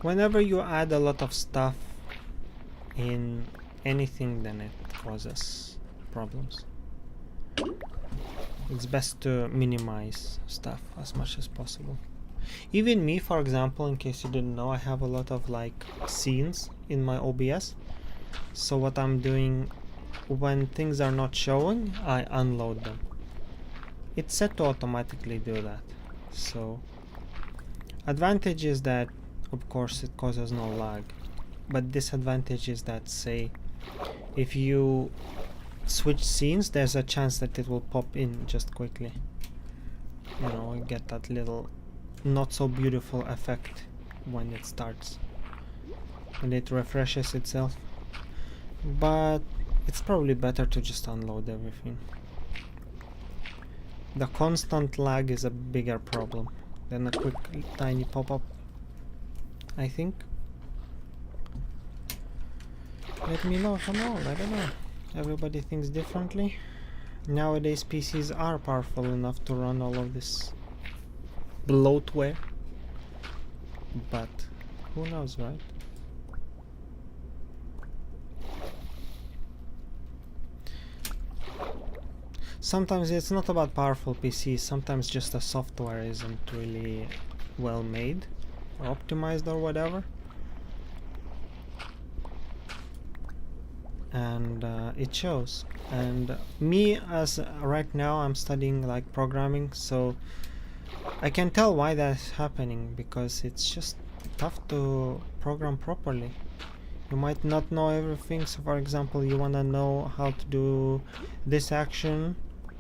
Whenever you add a lot of stuff in anything, then it causes problems. It's best to minimize stuff as much as possible. Even me, for example, in case you didn't know, I have a lot of like scenes in my OBS. So what I'm doing when things are not showing, I unload them. It's set to automatically do that. So advantage is that of course it causes no lag, but disadvantage is that, say, if you switch scenes, there's a chance that it will pop in just quickly. You know, you get that little not so beautiful effect when it starts, and it refreshes itself. But it's probably better to just unload everything. The constant lag is a bigger problem than a quick tiny pop-up, I think. Let me know if I'm wrong, I don't know. Everybody thinks differently. Nowadays PCs are powerful enough to run all of this bloatware, but who knows, right? Sometimes it's not about powerful PCs, sometimes just the software isn't really well made or optimized or whatever, and it shows. And me, as right now I'm studying like programming, so I can tell why that's happening, because it's just tough to program properly. You might not know everything. So for example, you want to know how to do this action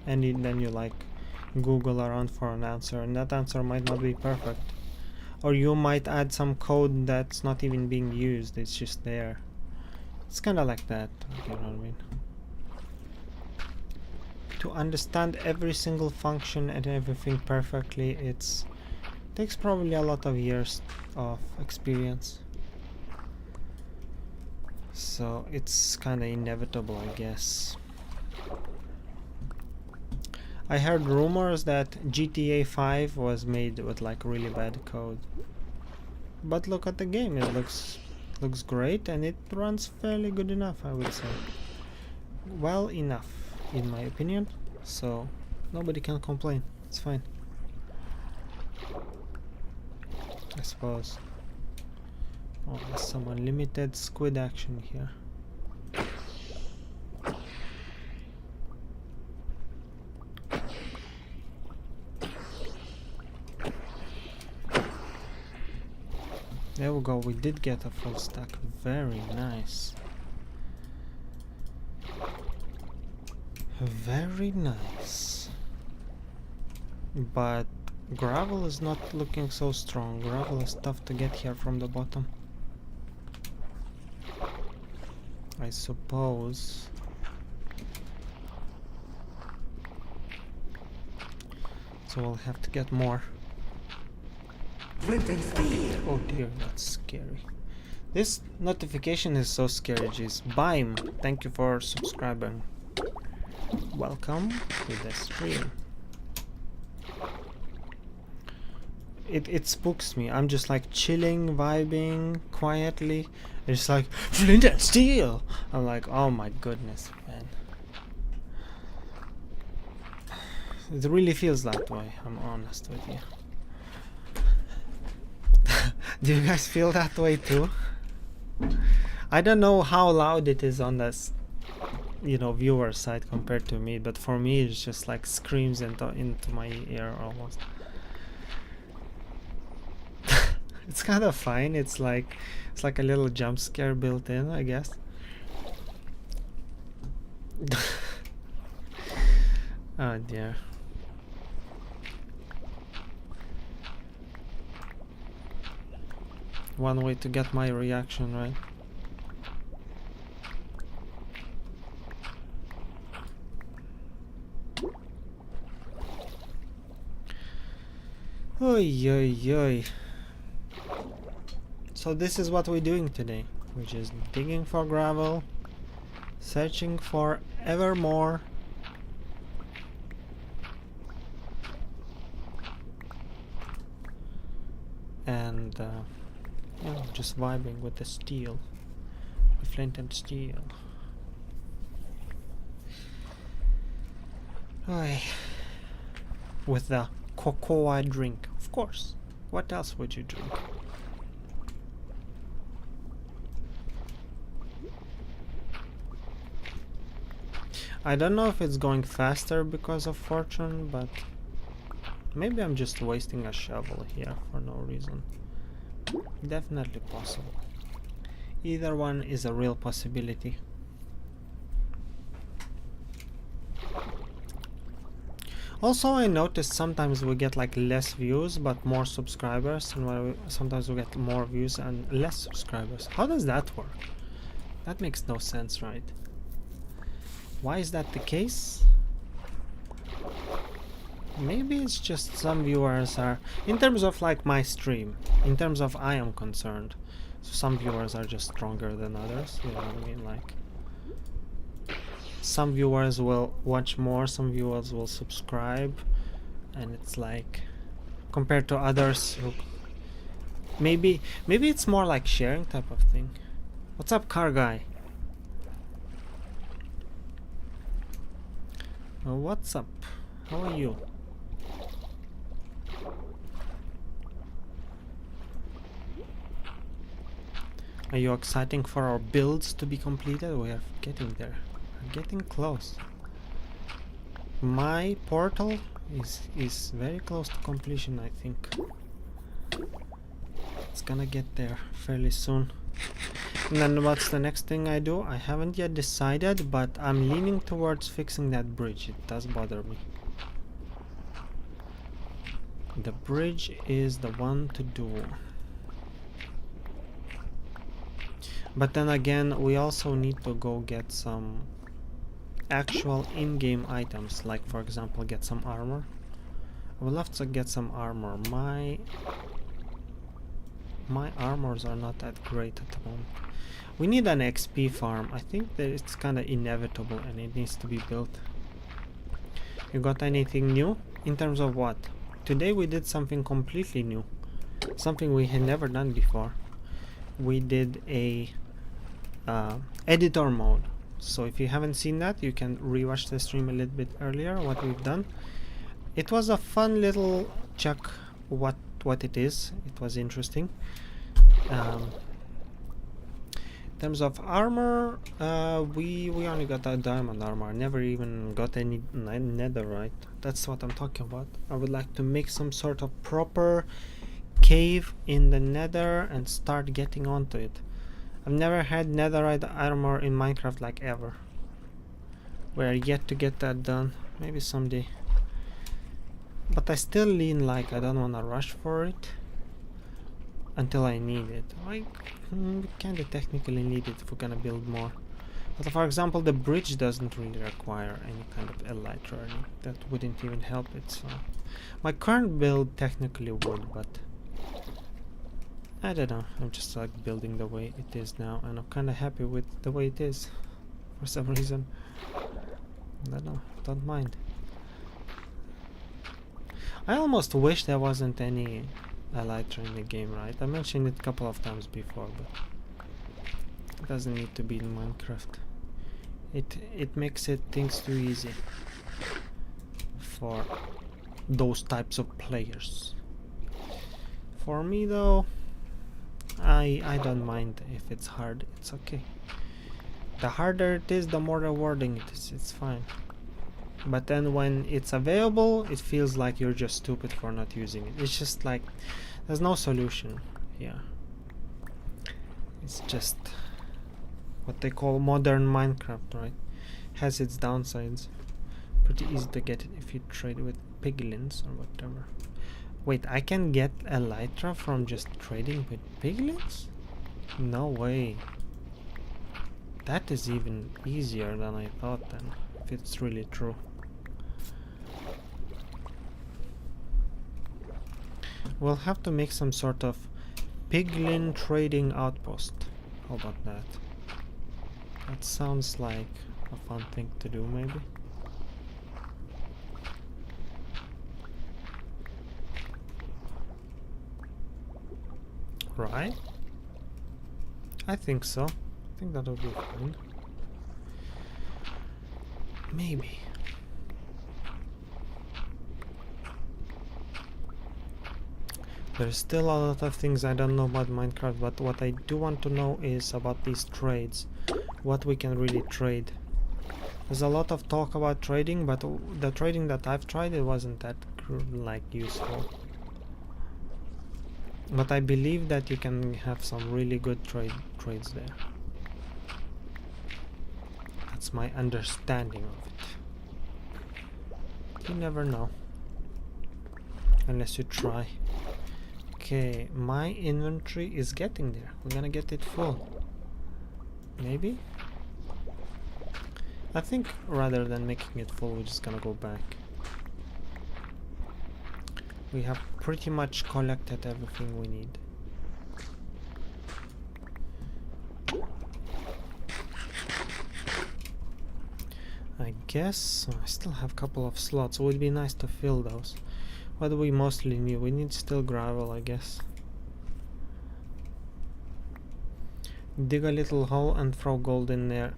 and then you like Google around for an answer, and that answer might not be perfect, or you might add some code that's not even being used, it's just there. It's kind of like that, you know what I mean? To understand every single function and everything perfectly, it takes probably a lot of years of experience. So it's kind of inevitable, I guess. I heard rumors that GTA 5 was made with like really bad code. But look at the game, it looks great, and it runs fairly good enough, I would say. Well enough, in my opinion, so nobody can complain. It's fine, I suppose. Oh, there's some unlimited squid action here. There we go, we did get a full stack. Very nice. Very nice. But gravel is not looking so strong. Gravel is tough to get here from the bottom, I suppose. So we'll have to get more. Oh dear, that's scary. This notification is so scary, jeez. Bime, thank you for subscribing. Welcome to the stream. It spooks me. I'm just like chilling, vibing, quietly. It's like, flint and steel! I'm like, oh my goodness, man. It really feels that way, I'm honest with you. Do you guys feel that way too? I don't know how loud it is on this, you know, viewer side compared to me, but for me it's just like screams into my ear almost. It's kind of fine. It's like a little jump scare built in, I guess. Oh dear. One way to get my reaction, right? Oy, oy, oy. So this is what we're doing today. We're just digging for gravel, searching for ever more. And you know, just vibing with the steel, the flint and steel. Oy. With the cocoa drink, of course. What else would you drink? I don't know if it's going faster because of fortune, but maybe I'm just wasting a shovel here for no reason. Definitely possible. Either one is a real possibility. Also, I noticed sometimes we get like less views but more subscribers, and sometimes we get more views and less subscribers. How does that work? That makes no sense, right? Why is that the case? Maybe it's just some viewers are, in terms of like my stream, in terms of I am concerned, so some viewers are just stronger than others, you know what I mean? Like, some viewers will watch more, some viewers will subscribe, and it's like, compared to others who, maybe it's more like sharing type of thing. What's up, car guy? What's up? How are you? Are you excited for our builds to be completed? We are getting there. We're getting close. My portal is very close to completion, I think. It's gonna get there fairly soon. And then what's the next thing I do? I haven't yet decided, but I'm leaning towards fixing that bridge. It does bother me. The bridge is the one to do. But then again, we also need to go get some actual in-game items, like for example get some armor. I would love to get some armor. My armors are not that great at the moment. We need an XP farm. I think that it's kind of inevitable and it needs to be built. You got anything new? In terms of what? Today we did something completely new. Something we had never done before. We did a editor mode. So if you haven't seen that, you can rewatch the stream a little bit earlier, what we've done. It was a fun little check what it is. It was interesting. In terms of armor, we only got a diamond armor. Never even got any netherite. That's what I'm talking about. I would like to make some sort of proper cave in the nether and start getting onto it. I've never had netherite armor in Minecraft, like ever. We're yet to get that done. Maybe someday. But I still lean like I don't want to rush for it until I need it. Like, we kinda technically need it if we're gonna build more. But for example, the bridge doesn't really require any kind of elytra or anything. That wouldn't even help it, so... My current build technically would, but... I don't know, I'm just like building the way it is now, and I'm kinda happy with the way it is. For some reason. I don't know, don't mind. I almost wish there wasn't any elytra in the game, right? I mentioned it a couple of times before, but it doesn't need to be in Minecraft. It makes it things too easy for those types of players. For me though, I don't mind if it's hard. It's okay. The harder it is, the more rewarding it is. It's fine. But then when it's available, it feels like you're just stupid for not using it. It's just like there's no solution. Yeah. It's just what they call modern Minecraft, right? Has its downsides. Pretty easy to get it if you trade with piglins or whatever. Wait, I can get elytra from just trading with piglins? No way. That is even easier than I thought then, if it's really true. We'll have to make some sort of piglin trading outpost. How about that? That sounds like a fun thing to do, maybe. Right? I think so. I think that would be fine. Maybe. There's still a lot of things I don't know about Minecraft, but what I do want to know is about these trades. What we can really trade. There's a lot of talk about trading, but the trading that I've tried, it wasn't that like useful. But I believe that you can have some really good trades there. That's my understanding of it. You never know. Unless you try. Okay, my inventory is getting there. We're gonna get it full. Maybe? I think rather than making it full, we're just gonna go back. We have pretty much collected everything we need. I guess I still have a couple of slots. It would be nice to fill those. What do we mostly need? We need still gravel, I guess. Dig a little hole and throw gold in there,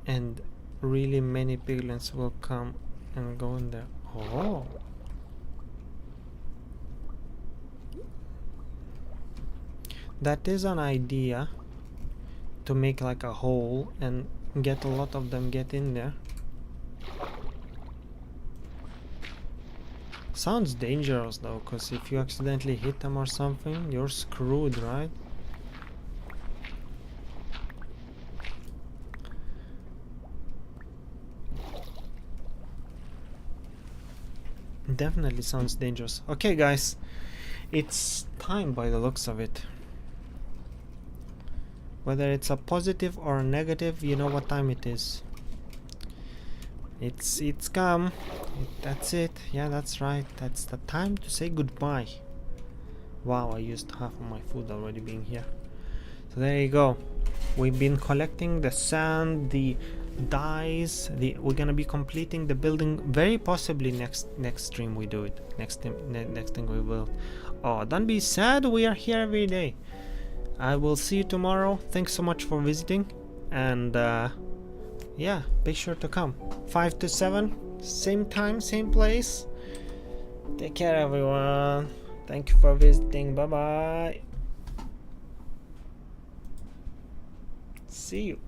and really many piglins will come and go in there. Oh! That is an idea, to make like a hole and get a lot of them get in there. Sounds dangerous though, because if you accidentally hit them or something, you're screwed, right? Definitely sounds dangerous. Okay, guys, it's time by the looks of it. Whether it's a positive or a negative, you know what time it is. It's come. That's it. Yeah, that's right. That's the time to say goodbye. Wow, I used half of my food already being here. So there you go. We've been collecting the sand, the dyes. We're gonna be completing the building. Very possibly next stream we do it. Next thing we will. Oh, don't be sad. We are here every day. I will see you tomorrow. Thanks so much for visiting, and yeah, be sure to come 5 to 7, same time, same place. Take care, everyone. Thank you for visiting. Bye bye. See you.